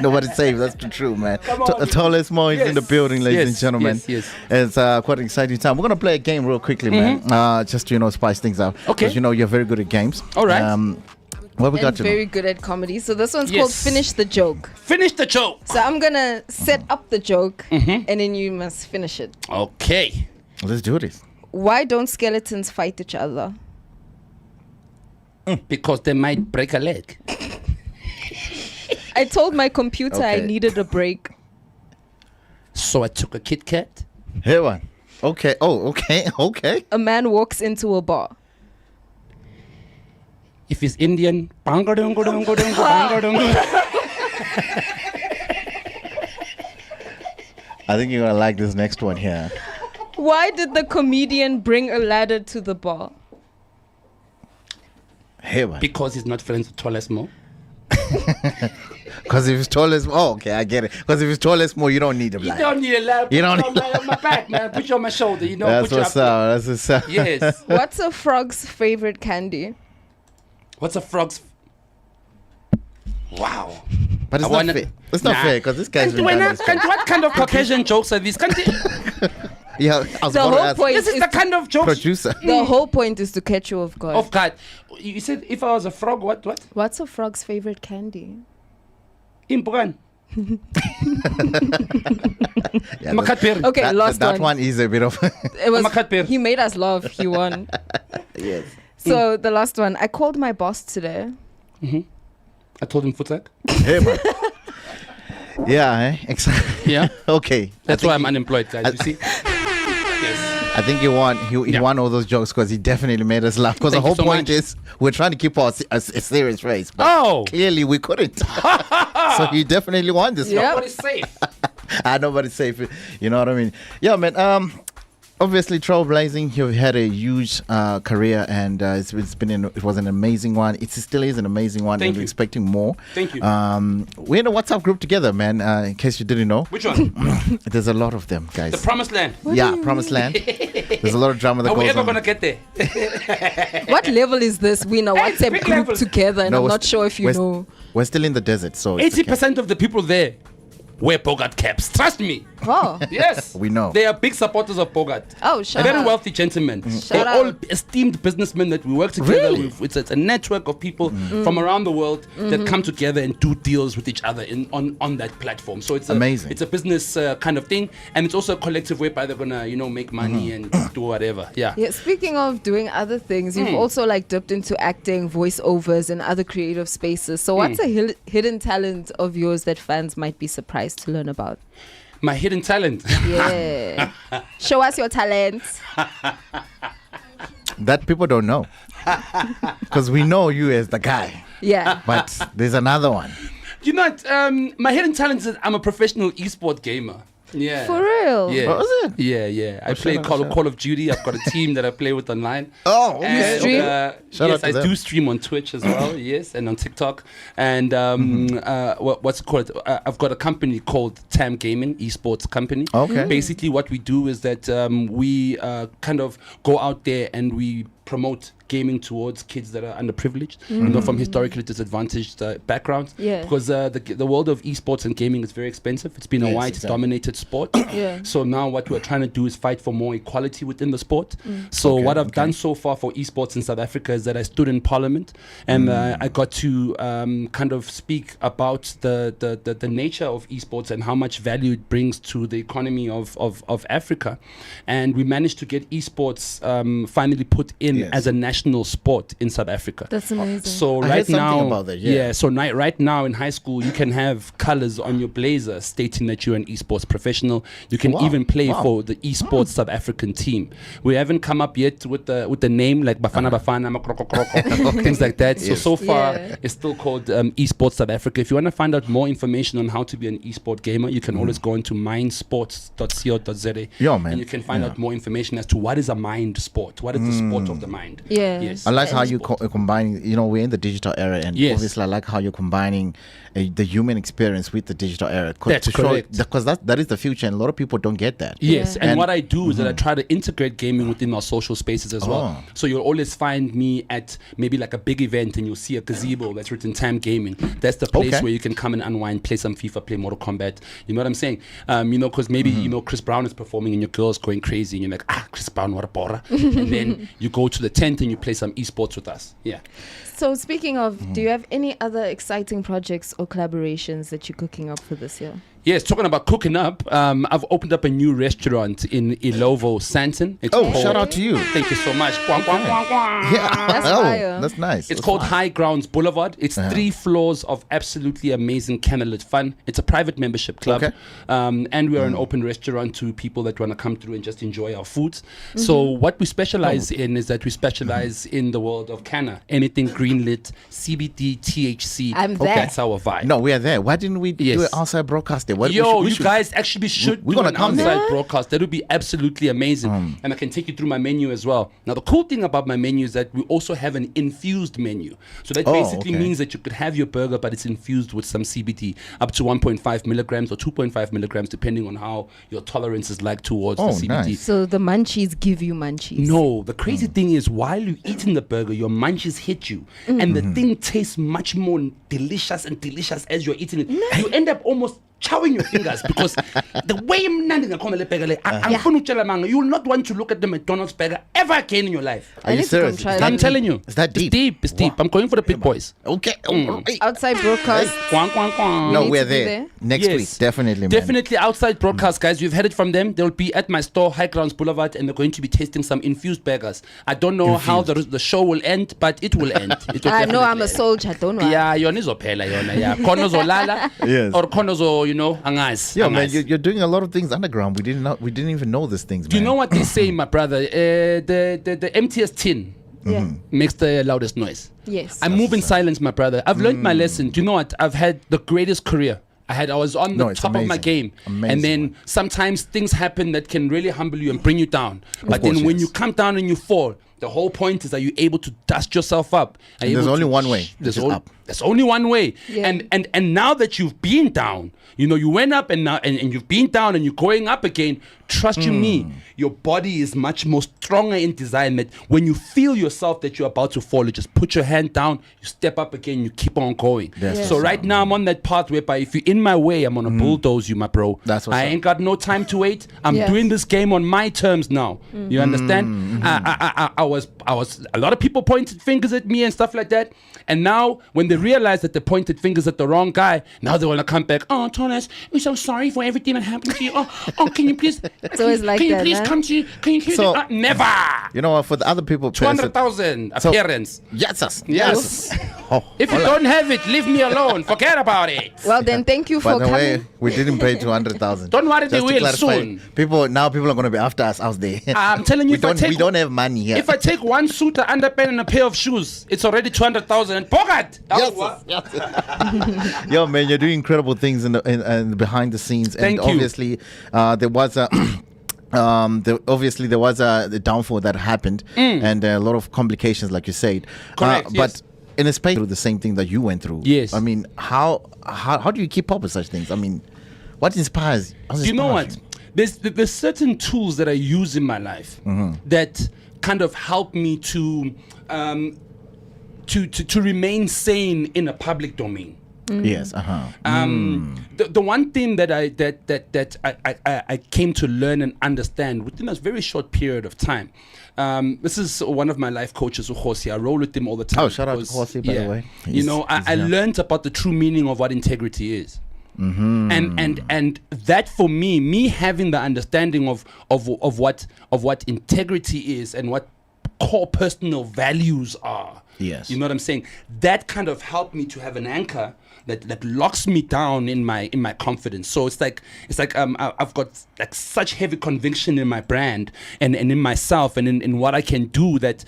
[SPEAKER 1] Nobody's safe. That's the truth, man.
[SPEAKER 8] Come on.
[SPEAKER 1] Tallest Mo is in the building, ladies and gentlemen.
[SPEAKER 8] Yes.
[SPEAKER 1] It's quite an exciting time. We're gonna play a game real quickly, man. Just to spice things up.
[SPEAKER 8] Okay.
[SPEAKER 1] Because you're very good at games.
[SPEAKER 8] All right.
[SPEAKER 1] What we got
[SPEAKER 2] And
[SPEAKER 1] to
[SPEAKER 2] very good at comedy. So this one's
[SPEAKER 8] Yes.
[SPEAKER 2] called Finish the Joke.
[SPEAKER 8] Finish the joke.
[SPEAKER 2] So I'm gonna set up the joke and then you must finish it.
[SPEAKER 8] Okay.
[SPEAKER 1] Let's do this.
[SPEAKER 2] Why don't skeletons fight each other?
[SPEAKER 8] Because they might break a leg.
[SPEAKER 2] I told my computer I
[SPEAKER 1] Okay.
[SPEAKER 2] needed a break.
[SPEAKER 8] So I took a Kit Kat.
[SPEAKER 1] Here one. Okay. Oh, okay. Okay.
[SPEAKER 2] A man walks into a bar.
[SPEAKER 8] If he's Indian, bangadungadungadunga.
[SPEAKER 1] I think you're gonna like this next one here.
[SPEAKER 2] Why did the comedian bring a ladder to the bar?
[SPEAKER 1] Hey, man.
[SPEAKER 8] Because he's not friends with Tall Mo.
[SPEAKER 1] Because if it's tall as okay, I get it. Because if it's tall as more, you don't need a
[SPEAKER 8] You
[SPEAKER 1] black.
[SPEAKER 8] don't need a lot.
[SPEAKER 1] You don't
[SPEAKER 8] Put you on my back, man. Put you on my shoulder. You know.
[SPEAKER 1] That's
[SPEAKER 8] put you
[SPEAKER 1] what's
[SPEAKER 8] up
[SPEAKER 1] up. That's what's up.
[SPEAKER 8] there. Yes.
[SPEAKER 2] What's a frog's favorite candy?
[SPEAKER 8] What's a frog's? Wow.
[SPEAKER 1] But it's
[SPEAKER 8] I
[SPEAKER 1] not
[SPEAKER 8] wanna-
[SPEAKER 1] fair. It's not
[SPEAKER 8] Nah.
[SPEAKER 1] fair because this guy's been
[SPEAKER 8] What
[SPEAKER 1] done this.
[SPEAKER 8] kind of Caucasian jokes are these?
[SPEAKER 1] Yeah, I was
[SPEAKER 2] The
[SPEAKER 1] about to
[SPEAKER 2] whole
[SPEAKER 1] ask
[SPEAKER 2] point
[SPEAKER 8] This is
[SPEAKER 2] is
[SPEAKER 8] the kind of jokes.
[SPEAKER 1] producer.
[SPEAKER 2] the whole point is to catch you off guard.
[SPEAKER 8] Of God. You said if I was a frog, what?
[SPEAKER 2] What's a frog's favorite candy?
[SPEAKER 8] Impugan.
[SPEAKER 1] Yeah,
[SPEAKER 8] Makatperi.
[SPEAKER 2] Okay,
[SPEAKER 1] that,
[SPEAKER 2] last
[SPEAKER 1] that one is a bit of.
[SPEAKER 2] It was.
[SPEAKER 8] Makatperi.
[SPEAKER 2] He made us laugh. He won.
[SPEAKER 1] Yes.
[SPEAKER 2] So the last one, I called my boss today.
[SPEAKER 8] I told him Futzak.
[SPEAKER 1] Hey, man. Yeah, exactly.
[SPEAKER 8] Yeah.
[SPEAKER 1] Okay.
[SPEAKER 8] That's
[SPEAKER 1] I
[SPEAKER 8] why
[SPEAKER 1] think
[SPEAKER 8] I'm unemployed, guys. You see? Yes.
[SPEAKER 1] I think he won. He won all those jokes because he definitely made us laugh. Because the
[SPEAKER 8] Thank
[SPEAKER 1] whole
[SPEAKER 8] you so
[SPEAKER 1] point
[SPEAKER 8] much.
[SPEAKER 1] is we're trying to keep a serious face, but
[SPEAKER 8] Oh.
[SPEAKER 1] clearly we couldn't. So he definitely won this
[SPEAKER 2] Yeah.
[SPEAKER 1] one.
[SPEAKER 8] Nobody's safe.
[SPEAKER 1] Nobody's safe. You know what I mean? Yeah, man. Obviously, trailblazing. You've had a huge career, and it was an amazing one. It still is an amazing one.
[SPEAKER 8] Thank
[SPEAKER 1] and we're
[SPEAKER 8] you.
[SPEAKER 1] expecting more.
[SPEAKER 8] Thank you.
[SPEAKER 1] We're in a WhatsApp group together, man. In case you didn't know,
[SPEAKER 8] Which one?
[SPEAKER 1] there's a lot of them, guys.
[SPEAKER 8] The Promised Land.
[SPEAKER 1] Yeah, Promised Land. There's a lot of drama that
[SPEAKER 8] Are we
[SPEAKER 1] goes
[SPEAKER 8] ever
[SPEAKER 1] on.
[SPEAKER 8] gonna get there?
[SPEAKER 2] What level is this? We in a
[SPEAKER 8] Hey,
[SPEAKER 2] WhatsApp
[SPEAKER 8] big
[SPEAKER 2] group
[SPEAKER 8] level.
[SPEAKER 2] together, and
[SPEAKER 1] No,
[SPEAKER 2] I'm
[SPEAKER 1] we're
[SPEAKER 2] not sure if you
[SPEAKER 1] we're,
[SPEAKER 2] know.
[SPEAKER 1] We're still in the desert, so it's
[SPEAKER 8] 80% of the people there wear Bogart caps. Trust me.
[SPEAKER 2] Oh,
[SPEAKER 8] Yes.
[SPEAKER 1] We know.
[SPEAKER 8] They are big supporters of Bogart.
[SPEAKER 2] oh, shut
[SPEAKER 8] Very
[SPEAKER 2] up.
[SPEAKER 8] wealthy gentlemen.
[SPEAKER 2] Shout
[SPEAKER 8] They're
[SPEAKER 2] out.
[SPEAKER 8] all esteemed businessmen that we work together
[SPEAKER 1] Really?
[SPEAKER 8] with. It's a network of people from around the world that come together and do deals with each other on that platform. So it's
[SPEAKER 1] Amazing.
[SPEAKER 8] It's a business kind of thing, and it's also a collective whereby they're gonna make money and do whatever. Yeah.
[SPEAKER 2] Yeah, speaking of doing other things, you've also like dipped into acting, voiceovers, and other creative spaces. So what's a hidden talent of yours that fans might be surprised to learn about?
[SPEAKER 8] My hidden talent.
[SPEAKER 2] Yeah. Show us your talent.
[SPEAKER 1] that people don't know. Because we know you as the guy,
[SPEAKER 2] Yeah.
[SPEAKER 1] but there's another one.
[SPEAKER 8] You know what? My hidden talent is that I'm a professional esport gamer. Yeah.
[SPEAKER 2] For real?
[SPEAKER 8] Yeah.
[SPEAKER 1] What was it?
[SPEAKER 8] Yeah. I play Call of Duty. I've got a team that I play with online.
[SPEAKER 1] Oh, okay.
[SPEAKER 8] And,
[SPEAKER 2] stream?
[SPEAKER 1] Shout
[SPEAKER 8] yes,
[SPEAKER 1] out to
[SPEAKER 8] I
[SPEAKER 1] them.
[SPEAKER 8] do stream on Twitch as well. Yes, and on TikTok. And what's it called? I've got a company called Tam Gaming, esports company.
[SPEAKER 1] Okay.
[SPEAKER 8] Basically, what we do is that we kind of go out there and we promote gaming towards kids that are underprivileged, from historically disadvantaged backgrounds.
[SPEAKER 2] Yeah.
[SPEAKER 8] Because the world of esports and gaming is very expensive. It's been a
[SPEAKER 1] Yes,
[SPEAKER 8] white
[SPEAKER 1] exactly.
[SPEAKER 8] dominated sport.
[SPEAKER 2] Yeah.
[SPEAKER 8] So now what we're trying to do is fight for more equality within the sport. So what I've done so far for esports in South Africa is that I stood in Parliament and I got to kind of speak about the nature of esports and how much value it brings to the economy of Africa. And we managed to get esports finally put in
[SPEAKER 1] Yes.
[SPEAKER 8] as a national sport in South Africa.
[SPEAKER 2] That's amazing.
[SPEAKER 8] So
[SPEAKER 1] I
[SPEAKER 8] right
[SPEAKER 1] heard something
[SPEAKER 8] now,
[SPEAKER 1] about that, yeah.
[SPEAKER 8] So right now in high school, you can have colors on your blazer stating that you're an esports professional. You can
[SPEAKER 1] Wow.
[SPEAKER 8] even play
[SPEAKER 1] Wow.
[SPEAKER 8] for the esports South African team. We haven't come up yet with the name like Bafana Bafana, Makroko Kroko, things like that.
[SPEAKER 1] Yes.
[SPEAKER 8] So far,
[SPEAKER 2] Yeah.
[SPEAKER 8] it's still called esports South Africa. If you want to find out more information on how to be an esport gamer, you can always go into mindsports.co.za.
[SPEAKER 1] Yo, man.
[SPEAKER 8] And you can find out more information as to what is a mind sport. What is the sport of the mind?
[SPEAKER 2] Yeah.
[SPEAKER 8] Yes.
[SPEAKER 1] I like how you
[SPEAKER 8] Sport.
[SPEAKER 1] combining, we're in the digital era, and
[SPEAKER 8] Yes.
[SPEAKER 1] obviously I like how you're combining the human experience with the digital era.
[SPEAKER 8] That's correct.
[SPEAKER 1] Because that is the future, and a lot of people don't get that.
[SPEAKER 8] Yes,
[SPEAKER 2] Yeah.
[SPEAKER 8] and
[SPEAKER 1] And-
[SPEAKER 8] what I do is that I try to integrate gaming within our social spaces as well.
[SPEAKER 1] Oh.
[SPEAKER 8] So you'll always find me at maybe like a big event and you'll see a gazebo that's written Time Gaming. That's the place
[SPEAKER 1] Okay.
[SPEAKER 8] where you can come and unwind, play some FIFA, play Mortal Kombat. You know what I'm saying? Because maybe, Chris Brown is performing and your girl's going crazy and you're like, Chris Brown, what a bora. And then you go to the tent and you play some esports with us. Yeah.
[SPEAKER 2] So speaking of, do you have any other exciting projects or collaborations that you're cooking up for this year?
[SPEAKER 8] Yes, talking about cooking up, I've opened up a new restaurant in Ilovo, Santon. It's
[SPEAKER 1] Oh,
[SPEAKER 8] called-
[SPEAKER 1] shout out to you.
[SPEAKER 8] Thank you so much. Gwang, gwang, gwang, gwang.
[SPEAKER 1] Yeah.
[SPEAKER 2] That's fire.
[SPEAKER 1] That's nice.
[SPEAKER 8] It's
[SPEAKER 1] That's
[SPEAKER 8] called
[SPEAKER 1] fine.
[SPEAKER 8] High Grounds Boulevard. It's 3 floors of absolutely amazing candlelit fun. It's a private membership club.
[SPEAKER 1] Okay.
[SPEAKER 8] And we are an open restaurant to people that want to come through and just enjoy our foods. So what we specialize in is that we specialize in the world of canna. Anything greenlit, CBD, THC.
[SPEAKER 2] I'm there.
[SPEAKER 8] That's our vibe.
[SPEAKER 1] No, we are there. Why didn't we do
[SPEAKER 8] Yes.
[SPEAKER 1] it outside broadcast Tuesday.
[SPEAKER 8] You guys actually should
[SPEAKER 1] we're
[SPEAKER 8] do
[SPEAKER 1] gonna
[SPEAKER 8] an
[SPEAKER 1] come there.
[SPEAKER 8] outside broadcast. That would be absolutely amazing. And I can take you through my menu as well. Now, the cool thing about my menu is that we also have an infused menu. So that basically means that you could have your burger, but it's infused with some CBD, up to 1.5 milligrams or 2.5 milligrams, depending on how your tolerance is like towards the CBD.
[SPEAKER 1] Nice.
[SPEAKER 2] So the munchies give you munchies.
[SPEAKER 8] No, the crazy thing is while you're eating the burger, your munchies hit you. And the thing tastes much more delicious and delicious as you're eating it. You end up almost chowing your fingers because the way you will not want to look at the McDonald's burger ever again in your life.
[SPEAKER 1] Are you serious?
[SPEAKER 8] I'm telling you.
[SPEAKER 1] Is that deep?
[SPEAKER 8] It's deep. I'm going for the big boys.
[SPEAKER 1] Okay.
[SPEAKER 2] Outside broadcast.
[SPEAKER 1] No,
[SPEAKER 2] need
[SPEAKER 1] we're
[SPEAKER 2] to be
[SPEAKER 1] there.
[SPEAKER 2] there?
[SPEAKER 1] Next
[SPEAKER 8] Yes.
[SPEAKER 1] week. Definitely, man.
[SPEAKER 8] Definitely outside broadcast, guys. You've heard it from them. They'll be at my store, High Grounds Boulevard, and they're going to be tasting some infused burgers. I don't know how the show will end, but it will end. It will
[SPEAKER 2] I know I'm
[SPEAKER 8] definitely
[SPEAKER 2] a
[SPEAKER 8] end.
[SPEAKER 2] soldier, don't worry.
[SPEAKER 8] Yeah, yona izophela yona. Yeah, khono zolala.
[SPEAKER 1] Yes.
[SPEAKER 8] Or khono zo, angazi.
[SPEAKER 1] Yeah, man,
[SPEAKER 8] angazi.
[SPEAKER 1] you're doing a lot of things underground. We didn't even know these things, man.
[SPEAKER 8] Do you know what they say, my brother? The emptiest tin
[SPEAKER 2] Yeah.
[SPEAKER 8] makes the loudest noise.
[SPEAKER 2] Yes.
[SPEAKER 8] I move in silence, my brother. I've learned my lesson. Do you know what? I've had the greatest career. I was on the
[SPEAKER 1] it's
[SPEAKER 8] top of my
[SPEAKER 1] amazing.
[SPEAKER 8] game.
[SPEAKER 1] Amazing.
[SPEAKER 8] And then sometimes things happen that can really humble you and bring you down. But
[SPEAKER 1] course,
[SPEAKER 8] then when
[SPEAKER 1] yes.
[SPEAKER 8] you come down and you fall, the whole point is that you're able to dust yourself up. Are you
[SPEAKER 1] There's
[SPEAKER 8] able
[SPEAKER 1] only
[SPEAKER 8] to-
[SPEAKER 1] one way,
[SPEAKER 8] There's,
[SPEAKER 1] which is up.
[SPEAKER 8] there's only one way.
[SPEAKER 2] Yeah.
[SPEAKER 8] And now that you've been down, you went up and now and you've been down and you're going up again. Trust you me, your body is much more stronger in design that when you feel yourself that you're about to fall, you just put your hand down, you step up again, you keep on going.
[SPEAKER 1] That's
[SPEAKER 8] So
[SPEAKER 1] what's
[SPEAKER 8] right
[SPEAKER 1] up.
[SPEAKER 8] now I'm on that path whereby if you're in my way, I'm gonna bulldoze you, my bro.
[SPEAKER 1] That's what's
[SPEAKER 8] I
[SPEAKER 1] up.
[SPEAKER 8] ain't got no time to wait. I'm
[SPEAKER 2] Yes.
[SPEAKER 8] doing this game on my terms now. You understand? I was a lot of people pointed fingers at me and stuff like that. And now when they realize that they pointed fingers at the wrong guy, now they wanna come back. Oh, Thomas, we're so sorry for everything that happened to you. Oh, can you please?
[SPEAKER 2] It's always like
[SPEAKER 8] can you
[SPEAKER 2] that,
[SPEAKER 8] please
[SPEAKER 2] huh?
[SPEAKER 8] come to? Can you?
[SPEAKER 1] So-
[SPEAKER 8] Never.
[SPEAKER 1] You know what? For the other people,
[SPEAKER 8] 200,000
[SPEAKER 1] So-
[SPEAKER 8] appearance.
[SPEAKER 1] Yes.
[SPEAKER 8] Yes.
[SPEAKER 1] Oh,
[SPEAKER 8] If you don't have it, leave me alone. Forget about it.
[SPEAKER 2] Well, then thank you
[SPEAKER 1] by
[SPEAKER 2] for
[SPEAKER 1] the way,
[SPEAKER 2] coming.
[SPEAKER 1] we didn't pay 200,000.
[SPEAKER 8] Don't worry, they
[SPEAKER 1] Just to
[SPEAKER 8] will
[SPEAKER 1] clarify,
[SPEAKER 8] soon.
[SPEAKER 1] People are going to be after us out there.
[SPEAKER 8] I'm telling you,
[SPEAKER 1] we don't have money here.
[SPEAKER 8] If I take one suit, an underpant, and a pair of shoes, it's already 200,000. And pocket.
[SPEAKER 1] Yes. Yo, man, you're doing incredible things in behind the scenes.
[SPEAKER 8] Thank
[SPEAKER 1] and
[SPEAKER 8] you.
[SPEAKER 1] obviously, there was a. There was a downfall that happened and a lot of complications, like you said.
[SPEAKER 8] Correct,
[SPEAKER 1] But
[SPEAKER 8] yes.
[SPEAKER 1] in a space through the same thing that you went through.
[SPEAKER 8] Yes.
[SPEAKER 1] I mean, how do you keep up with such things? I mean, what inspires?
[SPEAKER 8] Do you know what? There's certain tools that I use in my life that kind of help me to remain sane in a public domain.
[SPEAKER 1] Yes.
[SPEAKER 8] The one thing that I came to learn and understand within a very short period of time. This is one of my life coaches, Uhosi. I roll with him all the time.
[SPEAKER 1] Oh, shout out to Uhosi, by the way.
[SPEAKER 8] I learned about the true meaning of what integrity is. And that for me having the understanding of what integrity is and what core personal values are.
[SPEAKER 1] Yes.
[SPEAKER 8] You know what I'm saying? That kind of helped me to have an anchor that locks me down in my confidence. So it's like I've got like such heavy conviction in my brand and in myself and in what I can do that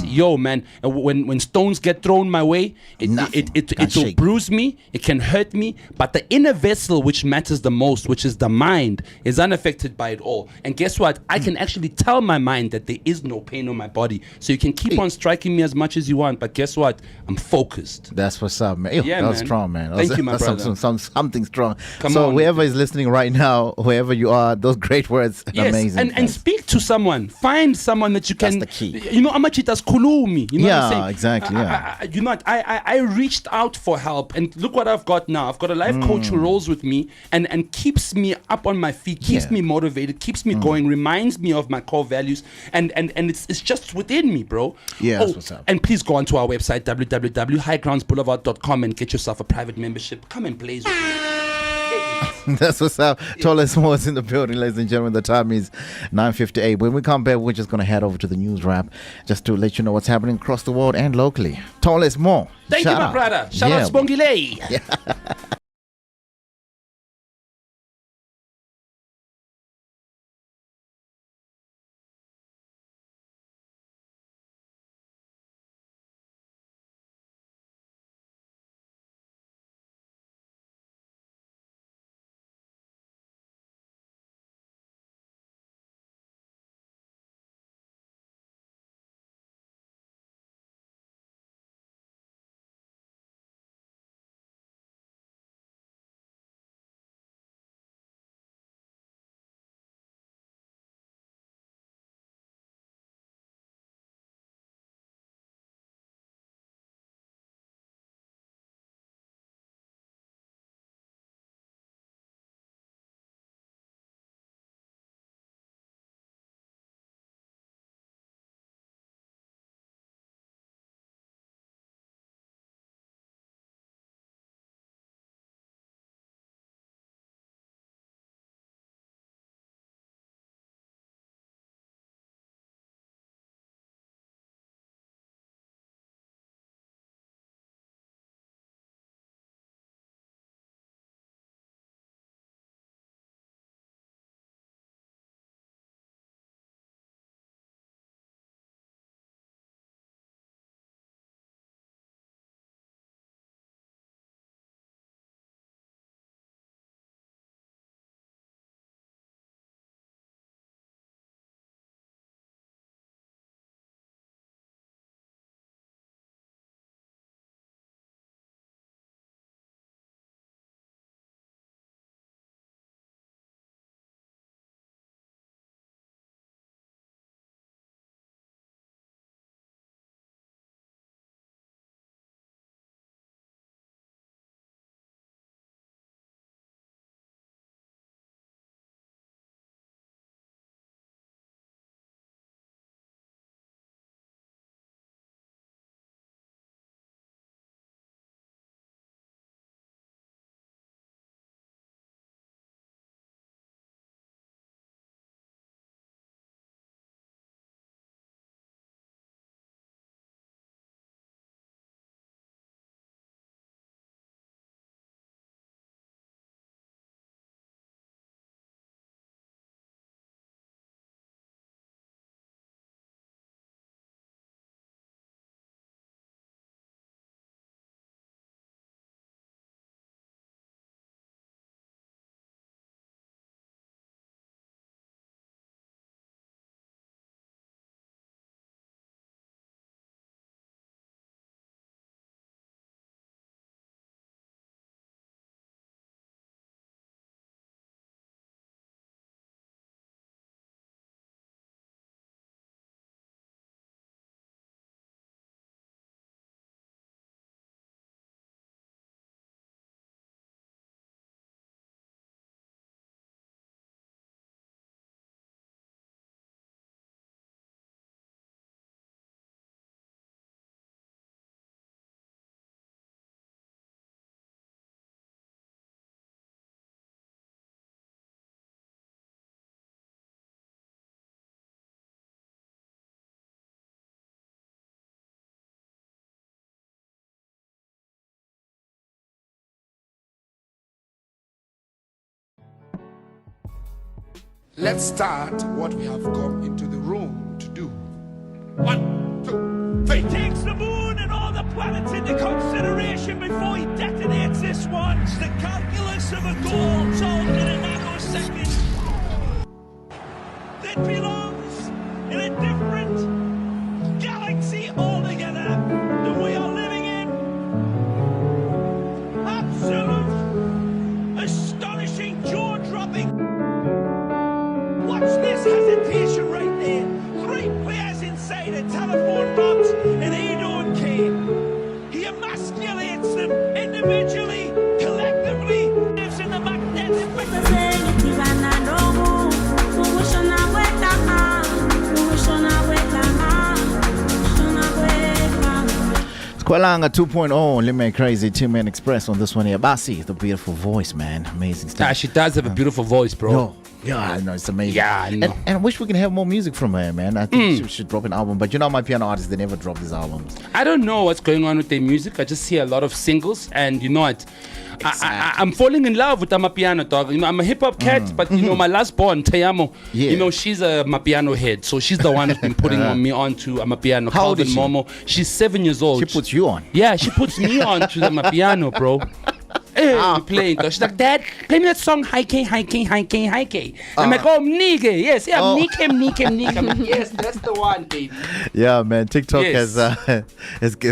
[SPEAKER 8] yo man, when stones get thrown my way, it will
[SPEAKER 1] shake.
[SPEAKER 8] bruise me, it can hurt me, but the inner vessel which matters the most, which is the mind, is unaffected by it all. And guess what? I can actually tell my mind that there is no pain on my body. So you can keep on striking me as much as you want, but guess what? I'm focused.
[SPEAKER 1] That's what's up, man. Yo,
[SPEAKER 8] Yeah,
[SPEAKER 1] that was
[SPEAKER 8] man.
[SPEAKER 1] strong, man.
[SPEAKER 8] Thank you, my
[SPEAKER 1] that's
[SPEAKER 8] brother.
[SPEAKER 1] something strong.
[SPEAKER 8] Come
[SPEAKER 1] so
[SPEAKER 8] on.
[SPEAKER 1] whoever is listening right now, whoever you are, those great words,
[SPEAKER 8] Yes,
[SPEAKER 1] amazing.
[SPEAKER 8] and
[SPEAKER 1] thanks.
[SPEAKER 8] speak to someone. Find someone that you
[SPEAKER 1] That's
[SPEAKER 8] can.
[SPEAKER 1] the key.
[SPEAKER 8] You know, amachitas kulumi. You know what I'm
[SPEAKER 1] Yeah,
[SPEAKER 8] saying?
[SPEAKER 1] exactly, yeah.
[SPEAKER 8] You know what? I reached out for help, and look what I've got now. I've got a life coach who rolls with me and keeps me up on my feet, keeps
[SPEAKER 1] Yeah.
[SPEAKER 8] me motivated, keeps me going, reminds me of my core values, and it's just within me, bro.
[SPEAKER 1] Yeah, that's what's up.
[SPEAKER 8] And please go onto our website www.highgroundsboulevard.com and get yourself a private membership. Come and blaze with me.
[SPEAKER 1] That's what's up. Tallest Moore's in the building, ladies and gentlemen. The time is 9:58. When we come back, we're just going to head over to the news wrap just to let you know what's happening across the world and locally. Tallest Moore.
[SPEAKER 8] Thank you, my brother. Shout out Spongile.
[SPEAKER 5] Let's start what we have come into the room to do. 1, 2, 3.
[SPEAKER 9] He takes the moon and all the planets into consideration before he detonates this one. It's the calculus of a goal solved in a nanosecond that belongs in a different galaxy altogether than we are living in. Absolute, astonishing, jaw-dropping. Watch this hesitation right there. 3 players inside a telephone box, and they don't care. He emasculates them individually, collectively. Lives in the magnetic.
[SPEAKER 1] Kwalanga 2.0, Lime Crazy 2-Man Express on this one here. Basi, the beautiful voice, man. Amazing stuff.
[SPEAKER 8] Yeah, she does have a beautiful voice, bro.
[SPEAKER 1] Yo, yeah, I know, it's amazing.
[SPEAKER 8] Yeah, I know.
[SPEAKER 1] And I wish we can have more music from her, man. I think she should drop an album. But you know, my piano artists, they never drop these albums.
[SPEAKER 8] I don't know what's going on with their music. I just hear a lot of singles, and you know what? I'm falling in love with Amapiano, dog. You know, I'm a hip hop cat, but you know, my last born, Tayamo, you know, she's a Mapiano head, so she's the one who's been putting me on to Amapiano.
[SPEAKER 1] How old is she?
[SPEAKER 8] Momo. She's 7 years old.
[SPEAKER 1] She puts you on.
[SPEAKER 8] Yeah, she puts me on to the Mapiano, bro. Hey, we playing. She's like, Dad, play me that song, High K, High K, High K, High K. I'm like, oh, Nige. Yes, yeah, Nike. I'm like, yes, that's the one, baby.
[SPEAKER 1] Yeah, man. TikTok has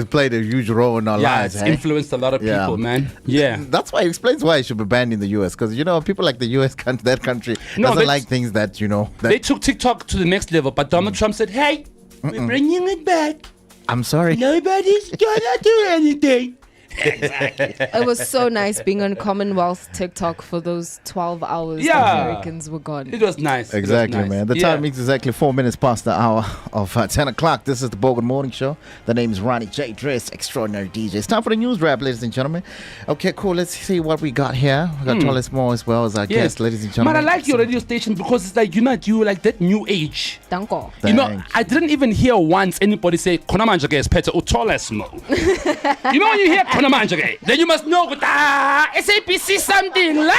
[SPEAKER 1] played a huge role in our lives.
[SPEAKER 8] It's influenced a lot of people, man. Yeah.
[SPEAKER 1] That's why it explains why it should be banned in the US. Because, you know, people like the US, that country, doesn't like things that, you know.
[SPEAKER 8] They took TikTok to the next level, but Donald Trump said, hey, we're bringing it back.
[SPEAKER 1] I'm sorry.
[SPEAKER 8] Nobody's gonna do anything.
[SPEAKER 2] Exactly. It was so nice being on Commonwealth TikTok for those 12 hours the Americans were gone.
[SPEAKER 8] It was nice.
[SPEAKER 1] Exactly, man. The time is exactly 4 minutes past the hour of 10 o'clock. This is the Bogan Morning Show. The name is Ronnie J. Dress, extraordinary DJ. It's time for the news wrap, ladies and gentlemen. Okay, cool. Let's see what we got here. We got Tolis Moore as well as our guest, ladies and gentlemen.
[SPEAKER 8] Man, I like your radio station because it's like, you know, you like that new age.
[SPEAKER 2] Danko.
[SPEAKER 8] You know, I didn't even hear once anybody say, Konamanja is better or Tolis Mo. You know, when you hear Konamanja, then you must know SABC something la.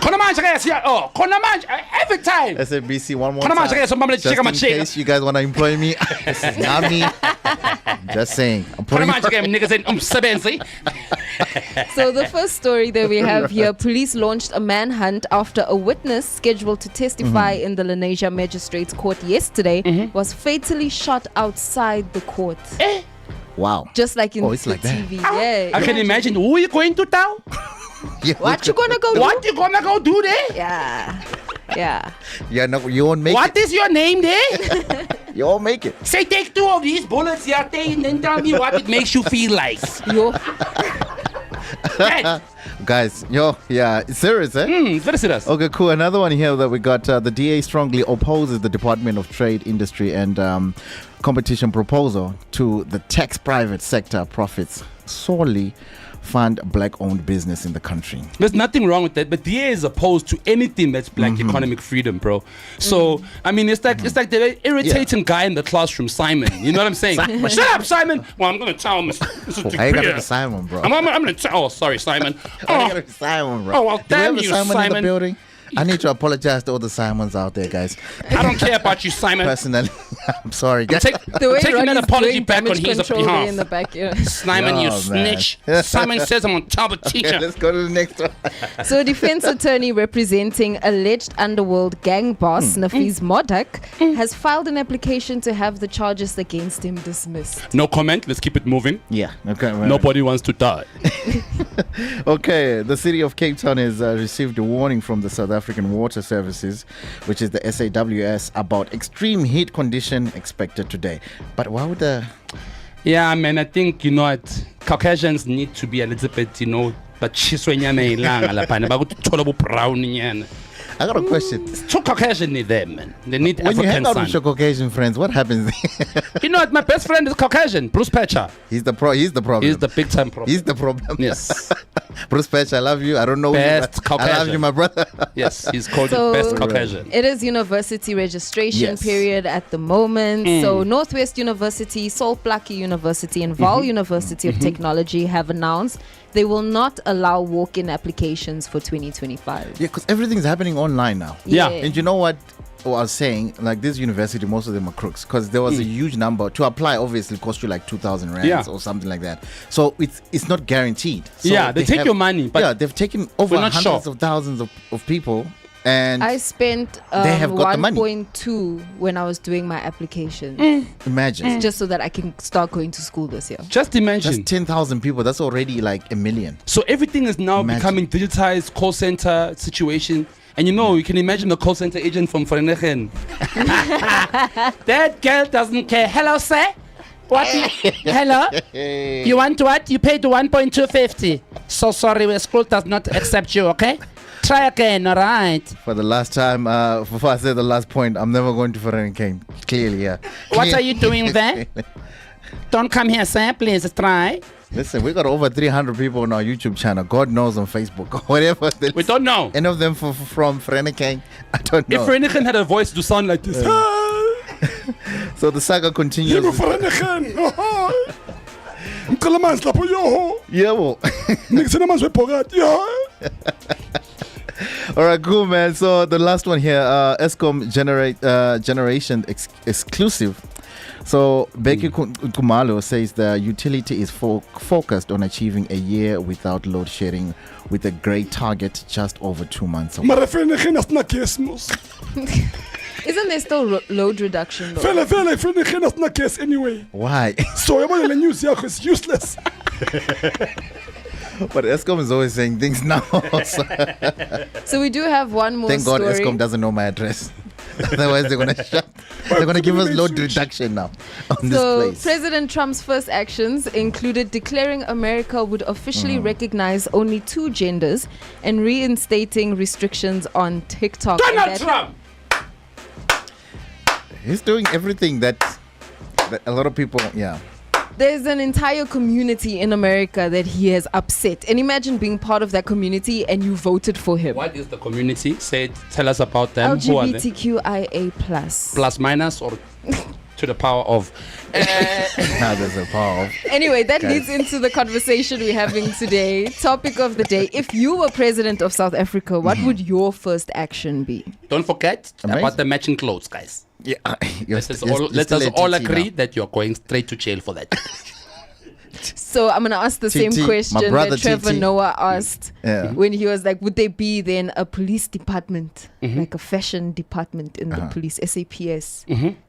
[SPEAKER 8] Konamanja, yeah. Oh, Konamanja, every time.
[SPEAKER 1] SABC one more time. Just in case you guys want to employ me, this is not me. Just saying.
[SPEAKER 2] So the first story that we have here, police launched a manhunt after a witness scheduled to testify in the Lenasia Magistrates Court yesterday was fatally shot outside the court.
[SPEAKER 1] Wow.
[SPEAKER 2] Just like in the
[SPEAKER 1] like
[SPEAKER 2] TV.
[SPEAKER 1] That.
[SPEAKER 8] I can imagine. Who are you going to tell?
[SPEAKER 2] What you gonna go do?
[SPEAKER 8] What you gonna go do there?
[SPEAKER 2] Yeah.
[SPEAKER 1] Yeah, no, you won't make
[SPEAKER 8] What is your name there?
[SPEAKER 1] You won't make it.
[SPEAKER 8] Say, take 2 of these bullets here, and then tell me what it makes you feel like.
[SPEAKER 2] Yo.
[SPEAKER 1] Guys, it's serious, eh?
[SPEAKER 8] It's very serious.
[SPEAKER 1] Okay, cool. Another one here that we got. The DA strongly opposes the Department of Trade, Industry and Competition proposal to the tax private sector profits solely fund black-owned business in the country.
[SPEAKER 8] There's nothing wrong with that, but DA is opposed to anything that's black economic freedom, bro. So I mean, it's like the irritating guy in the classroom, Simon. You know what I'm saying? Shut up, Simon. Well, I'm gonna tell him.
[SPEAKER 1] I gotta be Simon, bro.
[SPEAKER 8] I'm gonna tell. Oh, sorry, Simon.
[SPEAKER 1] I gotta be Simon, bro.
[SPEAKER 8] Oh, well, damn you,
[SPEAKER 1] Simon
[SPEAKER 8] Simon.
[SPEAKER 1] In the building? I need to apologize to all the Simons out there, guys.
[SPEAKER 8] I don't care about you, Simon.
[SPEAKER 1] Personally, I'm sorry.
[SPEAKER 8] Taking that apology back on his behalf.
[SPEAKER 2] In the back,
[SPEAKER 8] Simon, you snitch. Simon says I'm on top of teacher.
[SPEAKER 1] Okay, let's go to the next one.
[SPEAKER 2] So, a defense attorney representing alleged underworld gang boss Nafiz Modak has filed an application to have the charges against him dismissed.
[SPEAKER 8] No comment. Let's keep it moving.
[SPEAKER 1] Yeah. Okay. Well.
[SPEAKER 8] Nobody wants to die.
[SPEAKER 1] Okay. The city of Cape Town has received a warning from the South African Water Services, which is the SAWS, about extreme heat condition expected today. But why would the...
[SPEAKER 8] Yeah, man, I think, you know what, Caucasians need to be a little bit, you know, but
[SPEAKER 1] I got a question.
[SPEAKER 8] It's too Caucasian there, man. They need
[SPEAKER 1] when
[SPEAKER 8] African
[SPEAKER 1] you hang out
[SPEAKER 8] sun.
[SPEAKER 1] with your Caucasian friends, what happens?
[SPEAKER 8] You know what? My best friend is Caucasian, Bruce Patcher.
[SPEAKER 1] He's the problem.
[SPEAKER 8] He's the big time problem.
[SPEAKER 1] He's the problem.
[SPEAKER 8] Yes.
[SPEAKER 1] Bruce Patcher, I love you. I don't know
[SPEAKER 8] best
[SPEAKER 1] you.
[SPEAKER 8] Caucasian.
[SPEAKER 1] I love you, my brother.
[SPEAKER 8] Yes, he's called the best Caucasian.
[SPEAKER 2] It is university registration period at the moment. So Northwest University, Sol Plaatje University and Vaal University of Technology have announced they will not allow walk-in applications for 2025.
[SPEAKER 1] Yeah, because everything's happening online now.
[SPEAKER 8] Yeah.
[SPEAKER 1] And you know what I was saying? Like this university, most of them are crooks because there was a huge number to apply. Obviously, cost you like 2,000 rands or something like that. So it's not guaranteed. So
[SPEAKER 8] they take your money. But
[SPEAKER 1] they've taken over hundreds of thousands of people. And
[SPEAKER 2] I spent
[SPEAKER 1] they have got the money.
[SPEAKER 2] 1.2 when I was doing my application.
[SPEAKER 1] Imagine.
[SPEAKER 2] Just so that I can start going to school this year.
[SPEAKER 8] Just imagine.
[SPEAKER 1] That's 10,000 people. That's already like 1 million.
[SPEAKER 8] So everything is now becoming digitized, call center situation. And you can imagine the call center agent from Vereniging. That girl doesn't care. Hello, sir. What? Hello? You want what? You paid 1.250. So sorry, the school does not accept you, okay? Try again, all right?
[SPEAKER 1] For the last time, before I say the last point, I'm never going to Vereniging. Clearly, yeah.
[SPEAKER 8] What are you doing there? Don't come here, sir. Please try.
[SPEAKER 1] Listen, we got over 300 people on our YouTube channel. God knows on Facebook. Whatever.
[SPEAKER 8] We don't know.
[SPEAKER 1] Any of them from Vereniging? I don't know.
[SPEAKER 8] If Vereniging had a voice to sound like this.
[SPEAKER 1] So the saga continues. Yeah, well. All right, cool, man. So the last one here, ESCOM generation exclusive. So Becky Kumalo says the utility is focused on achieving a year without load shedding, with a great target just over 2 months away.
[SPEAKER 2] Isn't there still load reduction though?
[SPEAKER 6] Anyway.
[SPEAKER 1] Why?
[SPEAKER 6] So the news is useless.
[SPEAKER 1] But ESCOM is always saying things now.
[SPEAKER 2] So we do have one more
[SPEAKER 1] Thank God
[SPEAKER 2] story.
[SPEAKER 1] ESCOM doesn't know my address. Otherwise they're gonna shut. They're gonna give us load reduction now on this place.
[SPEAKER 2] President Trump's first actions included declaring America would officially recognize only 2 genders and reinstating restrictions on TikTok.
[SPEAKER 8] Donald Trump!
[SPEAKER 1] He's doing everything that a lot of people,
[SPEAKER 2] There's an entire community in America that he has upset. And imagine being part of that community and you voted for him.
[SPEAKER 8] What is the community? Tell us about them. Who are they?
[SPEAKER 2] LGBTQIA plus.
[SPEAKER 8] Plus, minus, or to the power of?
[SPEAKER 1] now there's a power of.
[SPEAKER 2] Anyway, that leads into the conversation we're having today. Topic of the day. If you were president of South Africa, what would your first action be?
[SPEAKER 8] Don't forget about the matching clothes, guys.
[SPEAKER 1] Yeah,
[SPEAKER 8] let us all agree that you're going straight to jail for that.
[SPEAKER 2] So I'm going to ask the same question that Trevor Noah asked when he was like, would there be then a police department, like a fashion department in the police, SAPS,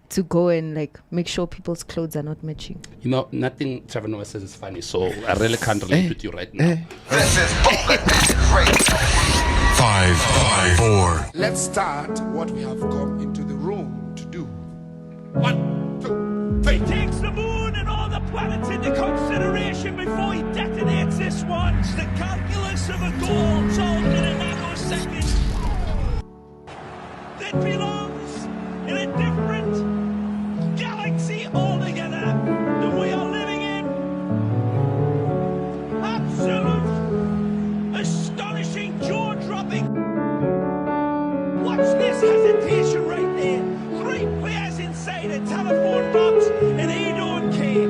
[SPEAKER 2] to go and like make sure people's clothes are not matching?
[SPEAKER 8] Nothing Trevor Noah says is funny, so I really can't relate with you right now.
[SPEAKER 3] This is 5, 4.
[SPEAKER 5] Let's start what we have come into the room to do.
[SPEAKER 9] 1, 2, 3. He takes the moon and all the planets into consideration before he detonates this one. It's the calculus of a goal solved in a nanosecond that belongs in a different galaxy altogether than we are living in. Absolute, astonishing, jaw-dropping. Watch this hesitation right there. 3 players inside a telephone box and he don't care.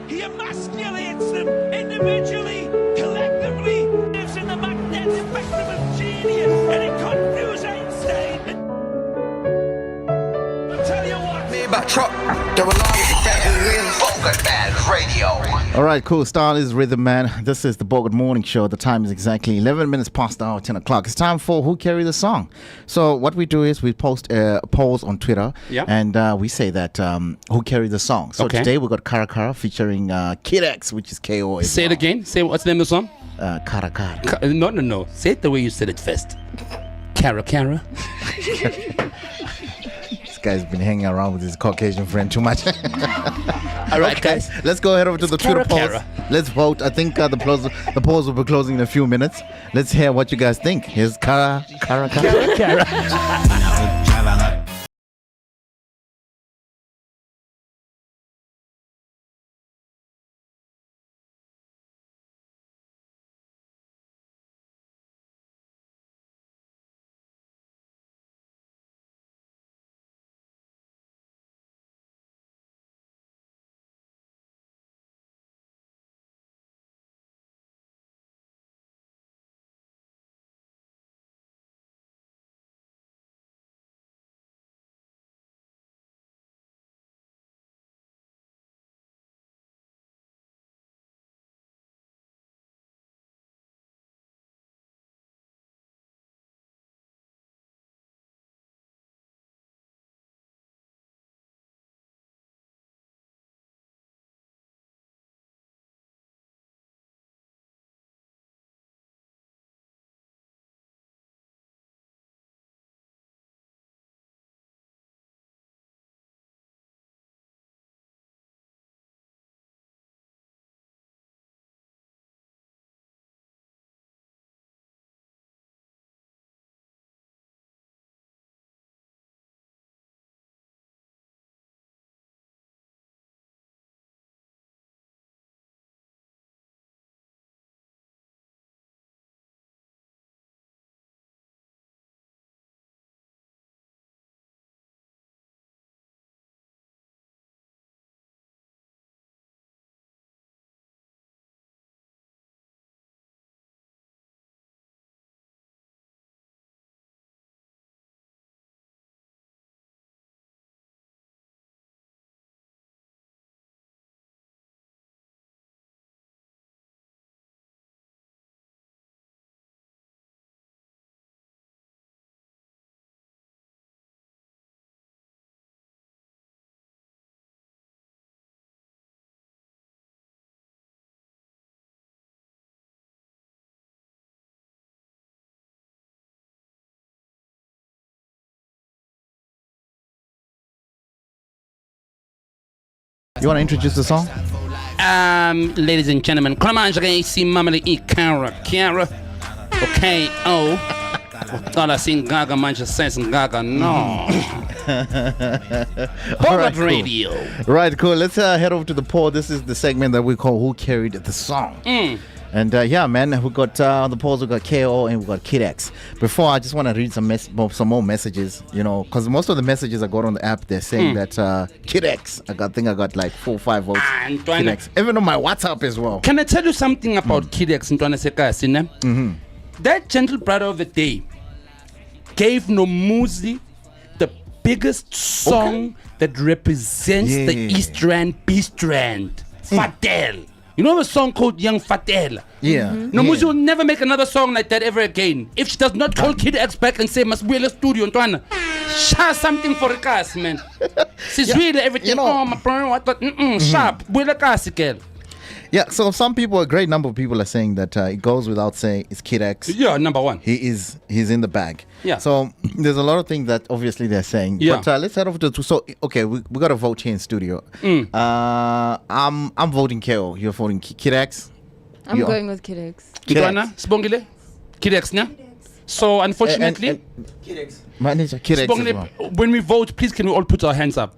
[SPEAKER 9] He emasculates them individually, collectively, lives in the magnetic spectrum of genius and it confuses Einstein. I'll tell you what.
[SPEAKER 5] Maybach truck, there will always be better wheels.
[SPEAKER 3] Focus Man Radio.
[SPEAKER 1] All right, cool. Style is Rhythm Man. This is the Bogut Morning Show. The time is exactly 11 minutes past the hour, 10 o'clock. It's time for Who Carry the Song. So what we do is we post polls on Twitter, and we say that who carry the song. So today we got Kara Kara featuring Kid X, which is KO.
[SPEAKER 8] Say it again. Say what's the name of the song?
[SPEAKER 1] Kara Kara.
[SPEAKER 8] No. Say it the way you said it first. Kara Kara.
[SPEAKER 1] This guy's been hanging around with his Caucasian friend too much.
[SPEAKER 8] All right, guys.
[SPEAKER 1] Let's go head over to the Twitter polls. Let's vote. I think the polls will be closing in a few minutes. Let's hear what you guys think. Here's Kara Kara. You want to introduce the song?
[SPEAKER 8] Ladies and gentlemen, come on, see Mama Kara. Okay, thought I seen Gaga Manchester Sense and Gaga. No.
[SPEAKER 1] All right,
[SPEAKER 8] Radio.
[SPEAKER 1] Cool. Right, cool. Let's head over to the poll. This is the segment that we call Who Carried the Song. And yeah, man, we got on the polls, we got KO and we got Kid X. Before, I just want to read some more messages, you know, because most of the messages I got on the app, they're saying that Kid X, I think I got like 4 or 5 votes. Kid X. Even on my WhatsApp as well.
[SPEAKER 8] Can I tell you something about Kid X? That gentle brother of the day gave Nomuzi the biggest song that represents the East Rand, Beast Rand, Fatel. You know the song called Young Fatel?
[SPEAKER 1] Yeah.
[SPEAKER 8] Nomuzi will never make another song like that ever again. If she does not call Kid X back and say, must be a studio, Ntwana, share something for the cast, man. She's really everything. You know, oh, my bro, I thought, sharp. Build a cast again.
[SPEAKER 1] Yeah, so some people, a great number of people are saying that it goes without saying it's Kid X.
[SPEAKER 8] Yeah, number one.
[SPEAKER 1] He's in the bag.
[SPEAKER 8] Yeah.
[SPEAKER 1] So there's a lot of things that obviously they're saying.
[SPEAKER 8] Yeah.
[SPEAKER 1] But let's head over to so okay, we got to vote here in studio. I'm voting KO. You're voting Kid X.
[SPEAKER 2] I'm going with Kid X.
[SPEAKER 1] Kid X.
[SPEAKER 8] Spongile? Kid X, yeah? So unfortunately,
[SPEAKER 1] Kid X. Manager Kid X.
[SPEAKER 8] When we vote, please can we all put our hands up?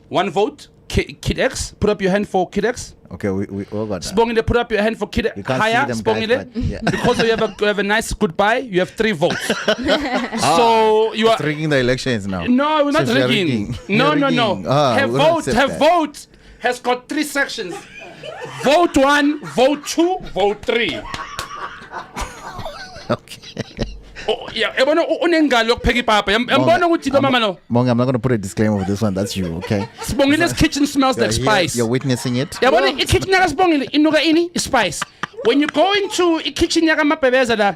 [SPEAKER 8] One vote, Kid X. Put up your hand for Kid X.
[SPEAKER 1] Okay, we all got that.
[SPEAKER 8] Spongile, put up your hand for Kid X. Higher, Spongile.
[SPEAKER 1] Yeah.
[SPEAKER 8] Because you have a nice goodbye, you have 3 votes. So you are
[SPEAKER 1] rigging the elections now.
[SPEAKER 8] No, we're not
[SPEAKER 1] Since
[SPEAKER 8] rigging. No. Have vote has got 3 sections. Vote 1, vote 2, vote 3.
[SPEAKER 1] Okay.
[SPEAKER 8] Oh, yeah, I'm not going
[SPEAKER 1] to put a disclaimer for this one. That's you, okay?
[SPEAKER 8] Spongile's kitchen smells like spice.
[SPEAKER 1] You're witnessing it.
[SPEAKER 8] Yeah, but the kitchen yaga Spongile inuga ini spice. When you go into the kitchen yaga mapebeza la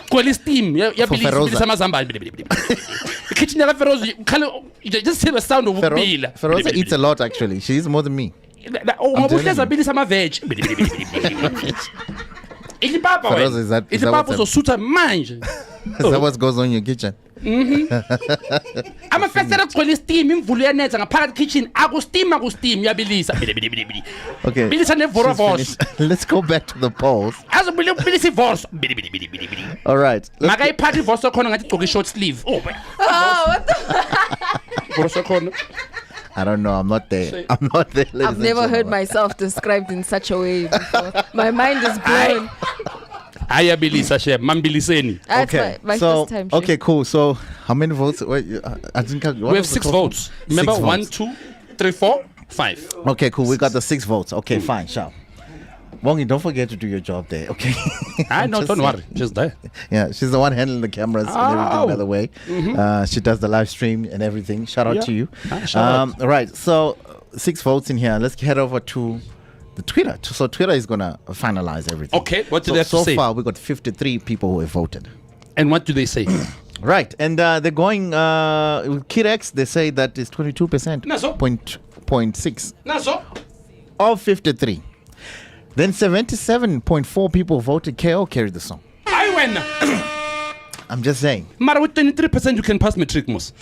[SPEAKER 8] kweli steam ya bilisa samazamba. The kitchen yaga Feroza, you just hear the sound of ubila.
[SPEAKER 1] Feroza eats a lot actually. She eats more than me.
[SPEAKER 8] Ngobuhleza bilisa ama veg. Is that
[SPEAKER 1] what goes on in your kitchen?
[SPEAKER 8] I'm a festival called steam in Vulianet and a parrot kitchen. I go steam, Yabilisa.
[SPEAKER 1] Okay. Let's go back to the polls.
[SPEAKER 8] As a Billy Voss.
[SPEAKER 1] All right.
[SPEAKER 8] Magai party Voss on short sleeve. Oh,
[SPEAKER 2] what the?
[SPEAKER 1] I don't know. I'm not there.
[SPEAKER 2] I've never heard myself described in such a way before. My mind is blown.
[SPEAKER 1] Okay.
[SPEAKER 2] My first time.
[SPEAKER 1] Okay, cool. So, how many votes? Wait, I think
[SPEAKER 8] we have 6 votes. Remember, 1, 2, 3, 4, 5.
[SPEAKER 1] Okay, cool. We got the 6 votes. Okay, fine. Sharp. Wongi, don't forget to do your job there, okay?
[SPEAKER 8] No, don't worry. Just there.
[SPEAKER 1] Yeah, she's the one handling the cameras and everything, by the way. She does the live stream and everything. Shout out to you. All right, so 6 votes in here. Let's head over to the Twitter. So Twitter is going to finalize everything.
[SPEAKER 8] Okay, what do they have to say?
[SPEAKER 1] So far, we got 53 people who have voted.
[SPEAKER 8] And what do they say?
[SPEAKER 1] Right, and they're going with Kid X, they say that is 22%.
[SPEAKER 8] Naso?
[SPEAKER 1] 0.6.
[SPEAKER 8] Naso?
[SPEAKER 1] Of 53. Then 77.4 people voted KO carried the song.
[SPEAKER 8] I win.
[SPEAKER 1] I'm just saying.
[SPEAKER 8] Mara, with 23% you can pass matric, Mos.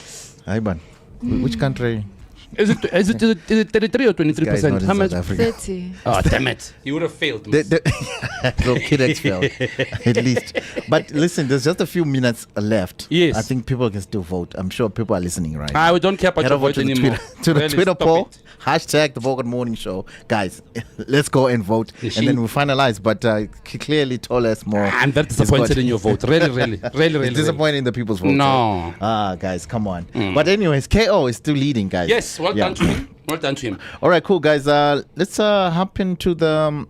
[SPEAKER 1] Aiban. Which country?
[SPEAKER 8] Is it 33 or 23%?
[SPEAKER 1] How much?
[SPEAKER 2] 30.
[SPEAKER 8] Oh, damn it. You would have failed.
[SPEAKER 1] So Kid X failed, at least. But listen, there's just a few minutes left.
[SPEAKER 8] Yes.
[SPEAKER 1] I think people can still vote. I'm sure people are listening right now.
[SPEAKER 8] We don't care about your vote anymore.
[SPEAKER 1] To the Twitter poll. Hashtag the Vocal Morning Show. Guys, let's go and vote. And then we'll finalize. But clearly told us more.
[SPEAKER 8] I'm very disappointed in your vote. Really.
[SPEAKER 1] Disappointed in the people's vote.
[SPEAKER 8] No.
[SPEAKER 1] Guys, come on. But anyways, KO is still leading, guys.
[SPEAKER 8] Yes, well done to him. Well done to him.
[SPEAKER 1] All right, cool, guys. Let's hop into the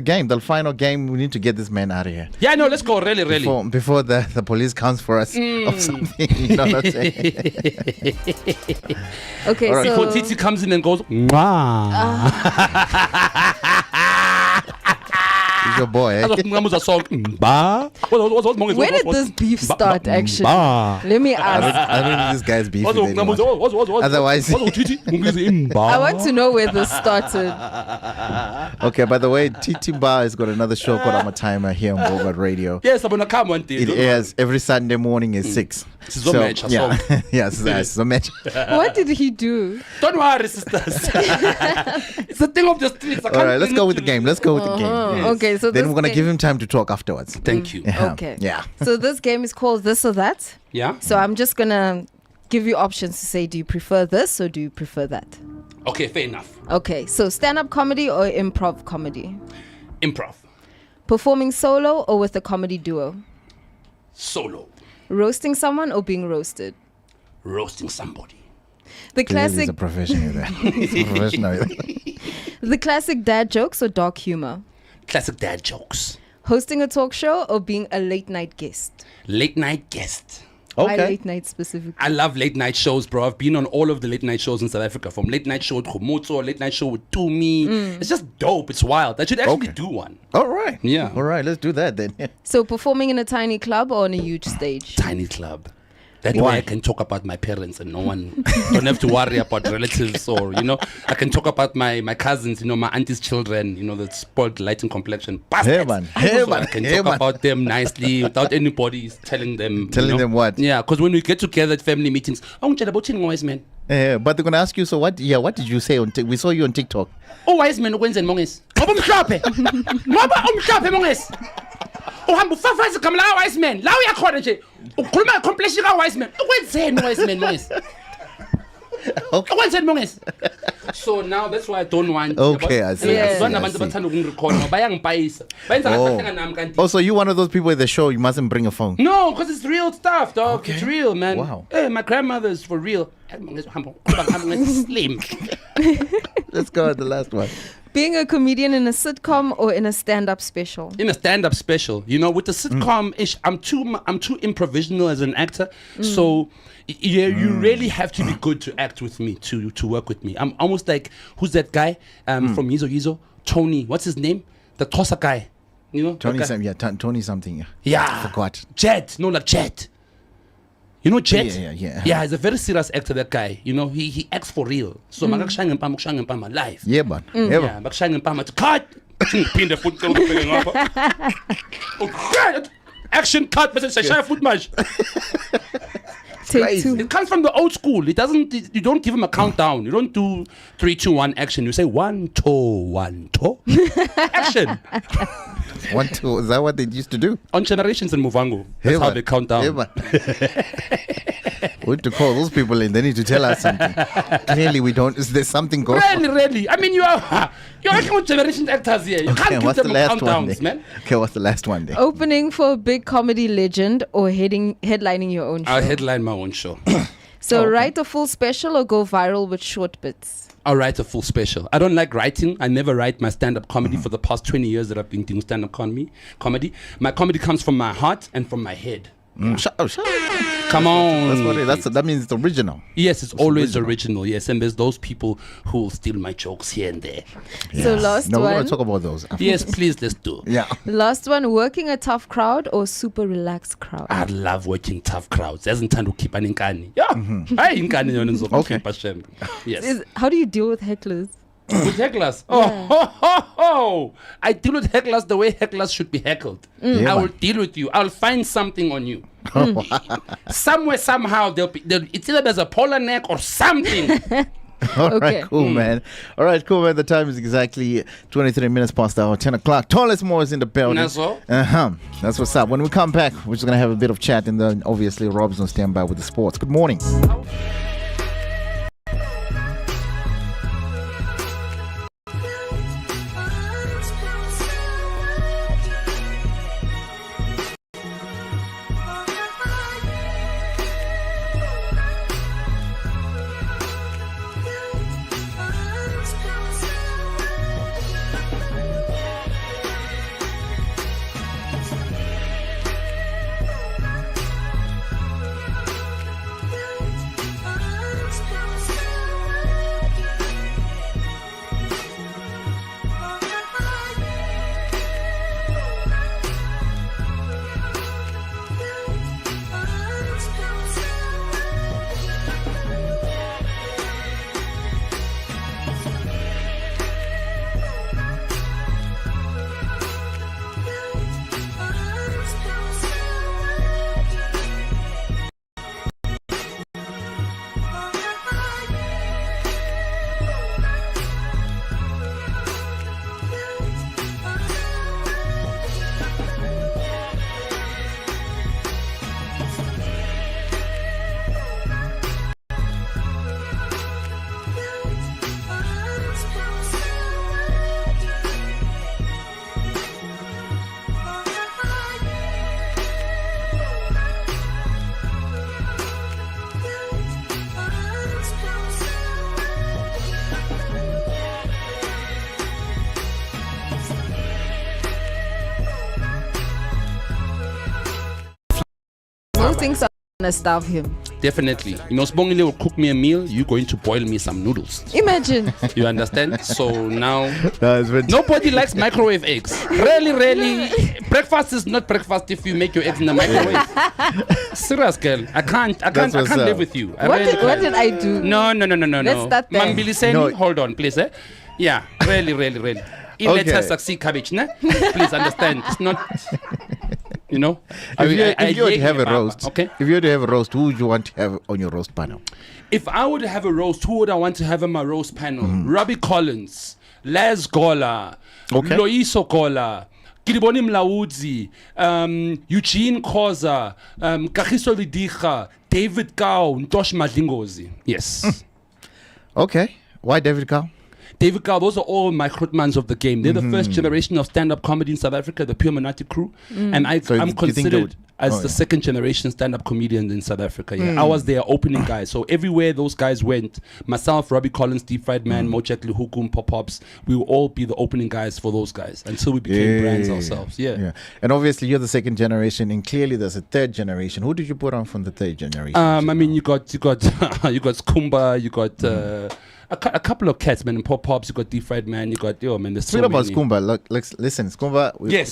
[SPEAKER 1] game, the final game. We need to get this man out of here.
[SPEAKER 8] Yeah, no, let's go. Really.
[SPEAKER 1] Before the police comes for us or something. You know what I'm saying?
[SPEAKER 2] Okay,
[SPEAKER 8] right.
[SPEAKER 2] so
[SPEAKER 8] before Titi comes in and goes,
[SPEAKER 1] He's your boy, eh?
[SPEAKER 2] where did this beef start, actually? Let me ask.
[SPEAKER 1] I don't think this guy's beef with anyone. Otherwise,
[SPEAKER 2] I want to know where this started.
[SPEAKER 1] Okay, by the way, Titi Bar has got another show called I'm a Timer here on Bogart Radio.
[SPEAKER 8] Yes, I'm gonna come one day.
[SPEAKER 1] It airs every Sunday morning at 6.
[SPEAKER 8] So match,
[SPEAKER 1] yeah, yes, so match.
[SPEAKER 2] What did he do?
[SPEAKER 8] Don't worry, sisters. It's a thing of the streets.
[SPEAKER 1] All right, let's go with the game. Let's go with the game. Yes.
[SPEAKER 2] Okay, so
[SPEAKER 1] then
[SPEAKER 2] this
[SPEAKER 1] we're gonna
[SPEAKER 2] game-
[SPEAKER 1] give him time to talk afterwards.
[SPEAKER 8] Thank you.
[SPEAKER 1] Yeah.
[SPEAKER 2] Okay.
[SPEAKER 1] Yeah.
[SPEAKER 2] So this game is called This or That.
[SPEAKER 8] Yeah.
[SPEAKER 2] So I'm just gonna give you options to say, do you prefer this or do you prefer that?
[SPEAKER 8] Okay, fair enough.
[SPEAKER 2] Okay, so stand-up comedy or improv comedy?
[SPEAKER 8] Improv.
[SPEAKER 2] Performing solo or with a comedy duo?
[SPEAKER 8] Solo.
[SPEAKER 2] Roasting someone or being roasted?
[SPEAKER 8] Roasting somebody.
[SPEAKER 2] The
[SPEAKER 1] Clearly
[SPEAKER 2] classic,
[SPEAKER 1] he's a professional there. He's a professional.
[SPEAKER 2] the classic dad jokes or dark humor?
[SPEAKER 8] Classic dad jokes.
[SPEAKER 2] Hosting a talk show or being a late night guest?
[SPEAKER 8] Late night guest.
[SPEAKER 2] Why
[SPEAKER 1] Okay.
[SPEAKER 2] late night specifically?
[SPEAKER 8] I love late night shows, bro. I've been on all of the late night shows in South Africa, from late night show with Khomotso, late night show with Tumi. It's just dope. It's wild. I should actually do one.
[SPEAKER 1] All right.
[SPEAKER 8] Yeah.
[SPEAKER 1] All right. Let's do that then.
[SPEAKER 2] So performing in a tiny club or on a huge stage?
[SPEAKER 8] Tiny club. That
[SPEAKER 1] Why?
[SPEAKER 8] way I can talk about my parents and no one don't have to worry about relatives, or, I can talk about my cousins, my auntie's children, the spoiled light and complexion.
[SPEAKER 1] Hey, man. Hey,
[SPEAKER 8] So I
[SPEAKER 1] man.
[SPEAKER 8] can
[SPEAKER 1] Hey,
[SPEAKER 8] talk
[SPEAKER 1] man.
[SPEAKER 8] about them nicely without anybody telling them.
[SPEAKER 1] Them what?
[SPEAKER 8] Yeah, because when we get together at family meetings, wise man.
[SPEAKER 1] But they're gonna ask you. So what? Yeah. What did you say on? We saw you on TikTok.
[SPEAKER 8] Oh, wise man, ukwenze monges. Ngoba umhlophe. Ngoba umhlophe monges. Uhamba ufafaza igama la wise man. La uyakhona nje. Ukhuluma completion ka wise man. Ukwenzeni wise man monges? Ukwenzeni monges? So now that's why I don't want.
[SPEAKER 1] Okay, I see.
[SPEAKER 2] Yes.
[SPEAKER 8] Abantu abathanda ukungirecord ngoba bayangipayisa. Bayenza ngathi nami kanti.
[SPEAKER 1] Also, you one of those people at the show. You mustn't bring a phone.
[SPEAKER 8] No, because it's real stuff, dog.
[SPEAKER 1] Okay.
[SPEAKER 8] It's real, man.
[SPEAKER 1] Wow.
[SPEAKER 8] Hey, my grandmother is for real. Slim.
[SPEAKER 1] Let's go with the last one.
[SPEAKER 2] Being a comedian in a sitcom or in a stand-up special?
[SPEAKER 8] In a stand-up special, with the sitcom-ish, I'm too improvisational as an actor. So you really have to be good to act with me, to work with me. I'm almost like, who's that guy from Yizo? Tony, what's his name? The Tosa guy.
[SPEAKER 1] Tony
[SPEAKER 8] that guy?
[SPEAKER 1] something. Yeah. Tony something.
[SPEAKER 8] Yeah.
[SPEAKER 1] I forgot.
[SPEAKER 8] Jet. No, like Jet. You know Jet?
[SPEAKER 1] Yeah.
[SPEAKER 8] Yeah, he's a very serious actor, that guy. He acts for real. So makakushaya ngempama live.
[SPEAKER 1] Yeah, man.
[SPEAKER 8] Yeah, bakushaya ngempama to cut. Phinde futhi ngibheke ngapha. Okay. Action cut, bese shaya futhi manje.
[SPEAKER 2] Take two.
[SPEAKER 8] It comes from the old school. You don't give him a countdown. You don't do 3, 2, 1 action. You say 1, 2, 1, 2. Action.
[SPEAKER 1] 1, 2. Is that what they used to do?
[SPEAKER 8] On Generations in Muvango. That's how they count down.
[SPEAKER 1] Yeah, man. We need to call those people in. They need to tell us something. Clearly, we don't. There's something going on.
[SPEAKER 8] Really. I mean, you're working with Generations actors here. You can't give
[SPEAKER 1] what's the
[SPEAKER 8] them
[SPEAKER 1] last one?
[SPEAKER 8] countdowns, man.
[SPEAKER 1] Okay, what's the last one then?
[SPEAKER 2] Opening for a big comedy legend or headlining your own show?
[SPEAKER 8] I'll headline my own show.
[SPEAKER 2] So write a full special or go viral with short bits?
[SPEAKER 8] I'll write a full special. I don't like writing. I never write my stand-up comedy for the past 20 years that I've been doing stand-up comedy. My comedy comes from my heart and from my head.
[SPEAKER 1] Shut up.
[SPEAKER 8] Come on.
[SPEAKER 1] That's what it is. That means it's original.
[SPEAKER 8] Yes, it's always original. Yes, and there's those people who will steal my jokes here and there.
[SPEAKER 2] So last
[SPEAKER 1] No, we're
[SPEAKER 2] one.
[SPEAKER 1] going to talk about those.
[SPEAKER 8] Yes, please, let's do.
[SPEAKER 1] Yeah.
[SPEAKER 2] Last one, working a tough crowd or super relaxed crowd?
[SPEAKER 8] I love working tough crowds. Doesn't tend to keep an inkani. Yeah. Hey, inkani yona
[SPEAKER 1] Okay.
[SPEAKER 8] ngizokukhipha shem. Yes.
[SPEAKER 2] How do you deal with hecklers?
[SPEAKER 8] With hecklers. Oh. I deal with hecklers the way hecklers should be heckled.
[SPEAKER 1] Yeah,
[SPEAKER 8] I will
[SPEAKER 1] man.
[SPEAKER 8] deal with you. I'll find something on you. Somewhere, somehow, it's either there's a polar neck or something.
[SPEAKER 1] All
[SPEAKER 2] Okay.
[SPEAKER 1] right, cool, man. All right, cool, man. The time is exactly 23 minutes past the hour, 10 o'clock. Tallest More is in the building.
[SPEAKER 8] That's all?
[SPEAKER 1] That's what's up. When we come back, we're just going to have a bit of chat, and then obviously Rob's on standby with the sports. Good morning.
[SPEAKER 2] thinks I'm gonna starve him?
[SPEAKER 8] Definitely. You know, Sbongile will cook me a meal. You're going to boil me some noodles.
[SPEAKER 2] Imagine.
[SPEAKER 8] You understand? So now,
[SPEAKER 1] That's fantastic.
[SPEAKER 8] nobody likes microwave eggs. Really. Breakfast is not breakfast if you make your eggs in the microwave. Serious, girl. I can't
[SPEAKER 1] what's
[SPEAKER 8] live
[SPEAKER 1] up.
[SPEAKER 8] with you.
[SPEAKER 2] What did I do?
[SPEAKER 8] No.
[SPEAKER 2] Let's start there.
[SPEAKER 8] Mambili Seni,
[SPEAKER 1] No.
[SPEAKER 8] hold on, please. Yeah, really. Let us succeed cabbage, ne? Please understand. It's not, you know.
[SPEAKER 1] If you were to have a
[SPEAKER 8] Baba,
[SPEAKER 1] roast,
[SPEAKER 8] okay?
[SPEAKER 1] if you were to have a roast, who would you want to have on your roast panel?
[SPEAKER 8] If I would have a roast, who would I want to have on my roast panel? Robbie Collins, Les Gola,
[SPEAKER 1] Okay.
[SPEAKER 8] Loiso Gola, Kiriboni Mlaudzi, Eugene Koza, Kagiso Lidicha, David Gao, Ntosh Madlingozi. Yes.
[SPEAKER 1] Okay. Why David Carl?
[SPEAKER 8] David Gao, those are all my Grootmans of the game. They're the first generation of stand-up comedy in South Africa, the Pure Monati crew. And
[SPEAKER 1] So
[SPEAKER 8] I'm
[SPEAKER 1] you think they
[SPEAKER 8] considered
[SPEAKER 1] would-
[SPEAKER 8] as the
[SPEAKER 1] yeah.
[SPEAKER 8] second generation stand-up comedian in South Africa. Yeah. I was their opening guy. So everywhere those guys went, myself, Robbie Collins, Deep Fried Man, Mochek Lihukum, Pop-Pops, we will all be the opening guys for those guys until we became brands ourselves. Yeah.
[SPEAKER 1] And obviously you're the second generation, and clearly there's a third generation. Who did you put on from the third generation?
[SPEAKER 8] I mean, you got you got Skumba, you got a couple of cats, man, and Pop-Pops, you got Deep Fried Man, you got, yo, man, there's so
[SPEAKER 1] Speaking about
[SPEAKER 8] many.
[SPEAKER 1] Skumba, look, listen, Skumba,
[SPEAKER 8] Yes.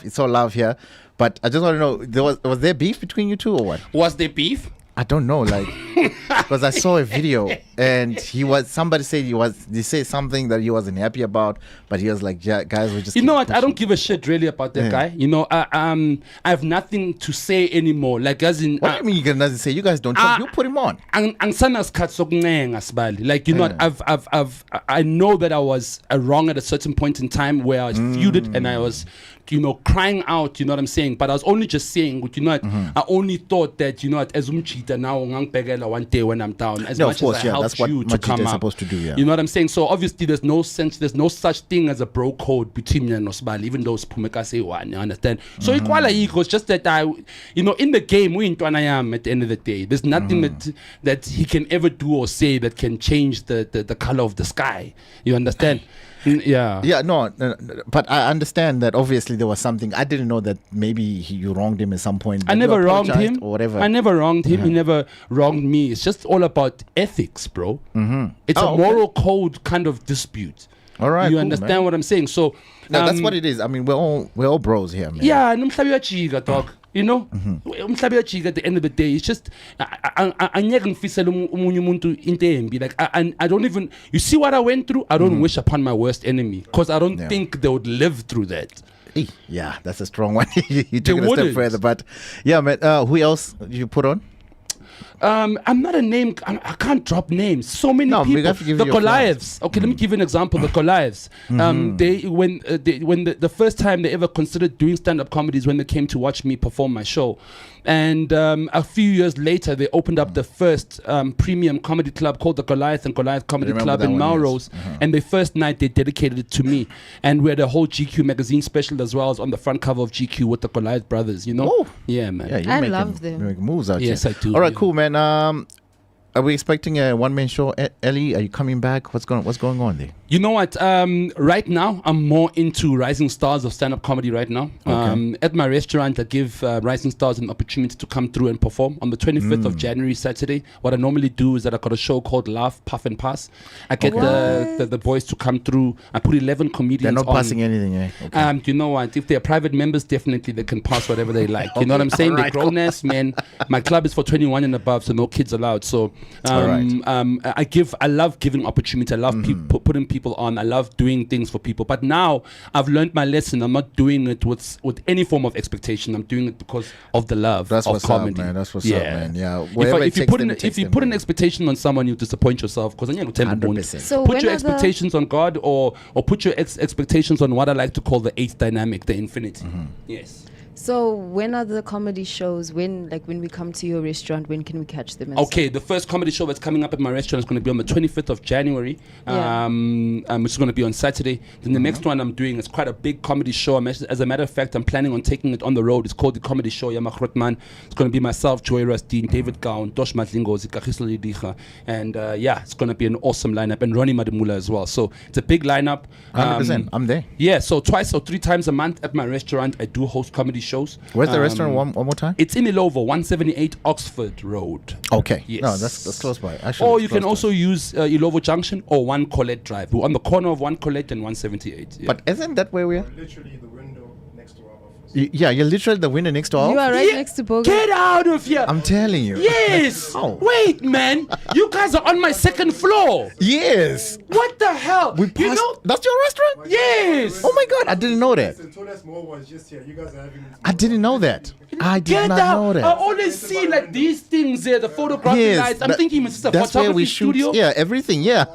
[SPEAKER 1] it's all love here. But I just want to know, was there beef between you two or what?
[SPEAKER 8] Was there beef?
[SPEAKER 1] I don't know, like, because I saw a video and somebody said they said something that he wasn't happy about, but he was like, yeah, guys, we just.
[SPEAKER 8] You know what? I don't give a shit really about that guy. You know, I have nothing to say anymore. Like, as in,
[SPEAKER 1] What do you mean you can nothing say? You guys don't talk, you put him on.
[SPEAKER 8] Like, you know what? I know that I was wrong at a certain point in time where I was feuded and I was, you know, crying out, you know what I'm saying? But I was only just saying, you know what? I only thought that, you know what, as cheater now, one day when I'm down, as
[SPEAKER 1] No,
[SPEAKER 8] much
[SPEAKER 1] of course,
[SPEAKER 8] as I
[SPEAKER 1] yeah,
[SPEAKER 8] helped
[SPEAKER 1] that's what
[SPEAKER 8] you to
[SPEAKER 1] Machita
[SPEAKER 8] come
[SPEAKER 1] is
[SPEAKER 8] up.
[SPEAKER 1] supposed to do, yeah.
[SPEAKER 8] You know what I'm saying? So obviously there's no such thing as a bro code between me and Osbali, even though Spumeka say one, you understand? So equal equals just that you know, in the game, we ain't I am at the end of the day. There's nothing that he can ever do or say that can change the color of the sky. You understand? Yeah.
[SPEAKER 1] Yeah, no, but I understand that obviously there was something. I didn't know that maybe you wronged him at some point.
[SPEAKER 8] I
[SPEAKER 1] but
[SPEAKER 8] never
[SPEAKER 1] you
[SPEAKER 8] wronged
[SPEAKER 1] apologized
[SPEAKER 8] him.
[SPEAKER 1] or whatever.
[SPEAKER 8] I never wronged him. He never wronged me. It's just all about ethics, bro. It's a moral code kind of dispute.
[SPEAKER 1] All right,
[SPEAKER 8] You
[SPEAKER 1] cool,
[SPEAKER 8] understand
[SPEAKER 1] man.
[SPEAKER 8] what I'm saying? So
[SPEAKER 1] No, that's what it is. I mean, we're all bros here, man.
[SPEAKER 8] yeah, nomhlabi uyajiga, dog. You know, umhlabi uyajiga at the end of the day. It's just angeke ngifisele umunye umuntu into embi. Like I don't even. You see what I went through? I don't wish upon my worst enemy because I don't think they would live through that.
[SPEAKER 1] Yeah, that's a strong one. You took it a step
[SPEAKER 8] wouldn't.
[SPEAKER 1] further, but yeah, man. Who else did you put on?
[SPEAKER 8] I'm not a name. I can't drop names. So many
[SPEAKER 1] No, we
[SPEAKER 8] people.
[SPEAKER 1] have to give
[SPEAKER 8] The
[SPEAKER 1] you your
[SPEAKER 8] Goliaths. Okay, let me give you an example. The Goliaths. When the first time they ever considered doing stand-up comedies when they came to watch me perform my show, and a few years later they opened up the first premium comedy club called the Goliath and Goliath Comedy
[SPEAKER 1] remember
[SPEAKER 8] Club
[SPEAKER 1] that
[SPEAKER 8] in
[SPEAKER 1] one,
[SPEAKER 8] Melrose. And the first night they dedicated it to me, and we had a whole GQ magazine special as well as on the front cover of GQ with the Goliath brothers. You know?
[SPEAKER 1] Oh.
[SPEAKER 8] Yeah, man.
[SPEAKER 1] Yeah, you
[SPEAKER 2] I
[SPEAKER 1] making-
[SPEAKER 2] love them.
[SPEAKER 1] you making moves out
[SPEAKER 8] Yes,
[SPEAKER 1] here.
[SPEAKER 8] I do,
[SPEAKER 1] All right,
[SPEAKER 8] yeah.
[SPEAKER 1] cool, man. Are we expecting a one-man show? Ellie, are you coming back? What's going on there?
[SPEAKER 8] You know what? Right now, I'm more into rising stars of stand-up comedy right now. At my restaurant, I give rising stars an opportunity to come through and perform. On the 25th of January, Saturday, what I normally do is that I got a show called Laugh, Puff and Pass. I get the boys to come through. I put 11 comedians
[SPEAKER 1] They're not
[SPEAKER 8] on.
[SPEAKER 1] passing anything, eh? Okay.
[SPEAKER 8] You know what? If they're private members, definitely they can pass whatever they like. You know what I'm saying? They're grown-ass, man. My club is for 21 and above, so no kids allowed. So I love giving opportunity. I love putting people on. I love doing things for people. But now I've learned my lesson. I'm not doing it with any form of expectation. I'm doing it because of the love
[SPEAKER 1] That's
[SPEAKER 8] of
[SPEAKER 1] what's
[SPEAKER 8] comedy.
[SPEAKER 1] up, man. That's what's up, man. Yeah.
[SPEAKER 8] If you put an expectation on someone, you disappoint yourself. Because
[SPEAKER 1] 100%.
[SPEAKER 2] So
[SPEAKER 8] put
[SPEAKER 2] when
[SPEAKER 8] your
[SPEAKER 2] are the-
[SPEAKER 8] expectations on God, or put your expectations on what I like to call the eighth dynamic, the infinity. Yes.
[SPEAKER 2] So when are the comedy shows? When we come to your restaurant, when can we catch them? and
[SPEAKER 8] Okay, the first comedy show that's coming up at my restaurant is going to be on the 25th of January,
[SPEAKER 2] Yeah.
[SPEAKER 8] which is going to be on Saturday. Then the next one I'm doing is quite a big comedy show. As a matter of fact, I'm planning on taking it on the road. It's called the Comedy Show Yama Grootman. It's going to be myself, Joy Rastin, David Gown, Tosh Matlingozi, Kagiso Lidicha, and it's going to be an awesome lineup, and Ronnie Madimula as well. So it's a big lineup.
[SPEAKER 1] 100%. I'm there.
[SPEAKER 8] Yeah, so 2 or 3 times a month at my restaurant, I do host comedy shows. shows.
[SPEAKER 1] Where's the restaurant? One more time.
[SPEAKER 8] It's in Ilovo, 178 Oxford Road.
[SPEAKER 1] Okay.
[SPEAKER 8] Yes.
[SPEAKER 1] No, that's close by. Actually,
[SPEAKER 8] Or you can also use Ilovo Junction or 1 Colette Drive. We're on the corner of 1 Colette and 178. Yeah.
[SPEAKER 1] But isn't that where we are?
[SPEAKER 6] Literally the window next to our office.
[SPEAKER 1] Yeah, you're literally the window next door.
[SPEAKER 2] You are right next to Bogan.
[SPEAKER 8] Get out of here!
[SPEAKER 1] I'm telling you.
[SPEAKER 8] Yes!
[SPEAKER 1] Oh.
[SPEAKER 8] Wait, man! You guys are on my second floor!
[SPEAKER 1] Yes.
[SPEAKER 8] What the hell?
[SPEAKER 1] We passed.
[SPEAKER 8] You know?
[SPEAKER 1] That's your restaurant?
[SPEAKER 8] Yes!
[SPEAKER 1] Oh my God, I didn't know that.
[SPEAKER 6] The tallest mall was just here. You guys are having.
[SPEAKER 1] I didn't know that. I did
[SPEAKER 8] Get
[SPEAKER 1] not
[SPEAKER 8] out!
[SPEAKER 1] know that.
[SPEAKER 8] I always see like these things there, the photography lights. I'm thinking it's just a
[SPEAKER 1] that's where we
[SPEAKER 8] photography
[SPEAKER 1] shoot.
[SPEAKER 8] studio.
[SPEAKER 1] Yeah, everything. Yeah.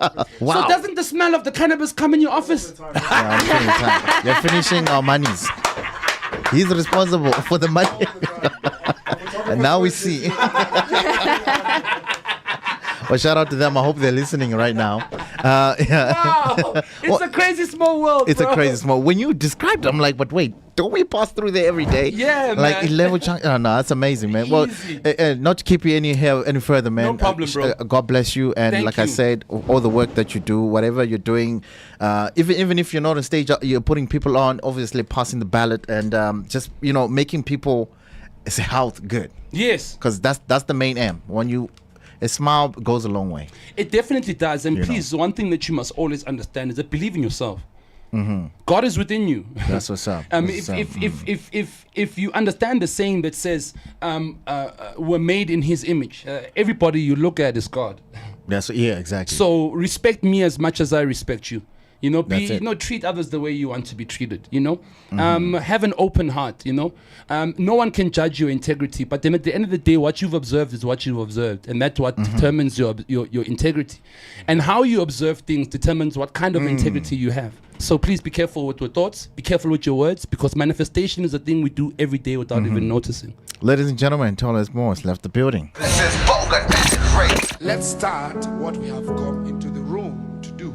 [SPEAKER 1] Wow.
[SPEAKER 8] So doesn't the smell of the cannabis come in your office?
[SPEAKER 1] Yeah, I'm killing time. You're finishing our monies. He's responsible for the money. And now we see. Well, shout out to them. I hope they're listening right now. Yeah.
[SPEAKER 8] Wow! It's a crazy small world.
[SPEAKER 1] It's
[SPEAKER 8] bro.
[SPEAKER 1] a crazy small. When you described it, I'm like, but wait, don't we pass through there every day?
[SPEAKER 8] Yeah,
[SPEAKER 1] like
[SPEAKER 8] man.
[SPEAKER 1] 11 Oh, no, that's amazing, man.
[SPEAKER 8] Easy.
[SPEAKER 1] Well, not to keep you any further, man.
[SPEAKER 8] No problem, bro.
[SPEAKER 1] God bless you, and
[SPEAKER 8] Thank
[SPEAKER 1] like I
[SPEAKER 8] you.
[SPEAKER 1] said, all the work that you do, whatever you're doing, even if you're not on stage, you're putting people on, obviously passing the ballot, and just making people health good.
[SPEAKER 8] Yes.
[SPEAKER 1] Because that's the main aim. A smile goes a long way.
[SPEAKER 8] It definitely does. And please, one thing that you must always understand is that believe in yourself.
[SPEAKER 1] Mm-hmm.
[SPEAKER 8] God is within you.
[SPEAKER 1] That's what's up.
[SPEAKER 8] If you understand the saying that says we're made in His image, everybody you look at is God.
[SPEAKER 1] Exactly.
[SPEAKER 8] So respect me as much as I respect you. Treat others the way you want to be treated. Have an open heart. No one can judge your integrity, but then at the end of the day, what you've observed is what you've observed, and that's what determines your integrity. And how you observe things determines what kind of integrity you have. So please be careful with your thoughts, be careful with your words, because manifestation is a thing we do every day without even noticing.
[SPEAKER 1] Ladies and gentlemen, Thomas Morris left the building.
[SPEAKER 5] This is Bogan Bad.
[SPEAKER 9] Let's start what we have come into the room to do.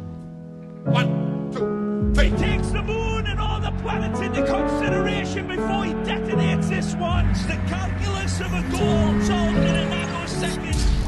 [SPEAKER 9] 1, 2, 3. He takes the moon and all the planets into consideration before he detonates this one. It's the calculus of a goal solved in a nanosecond.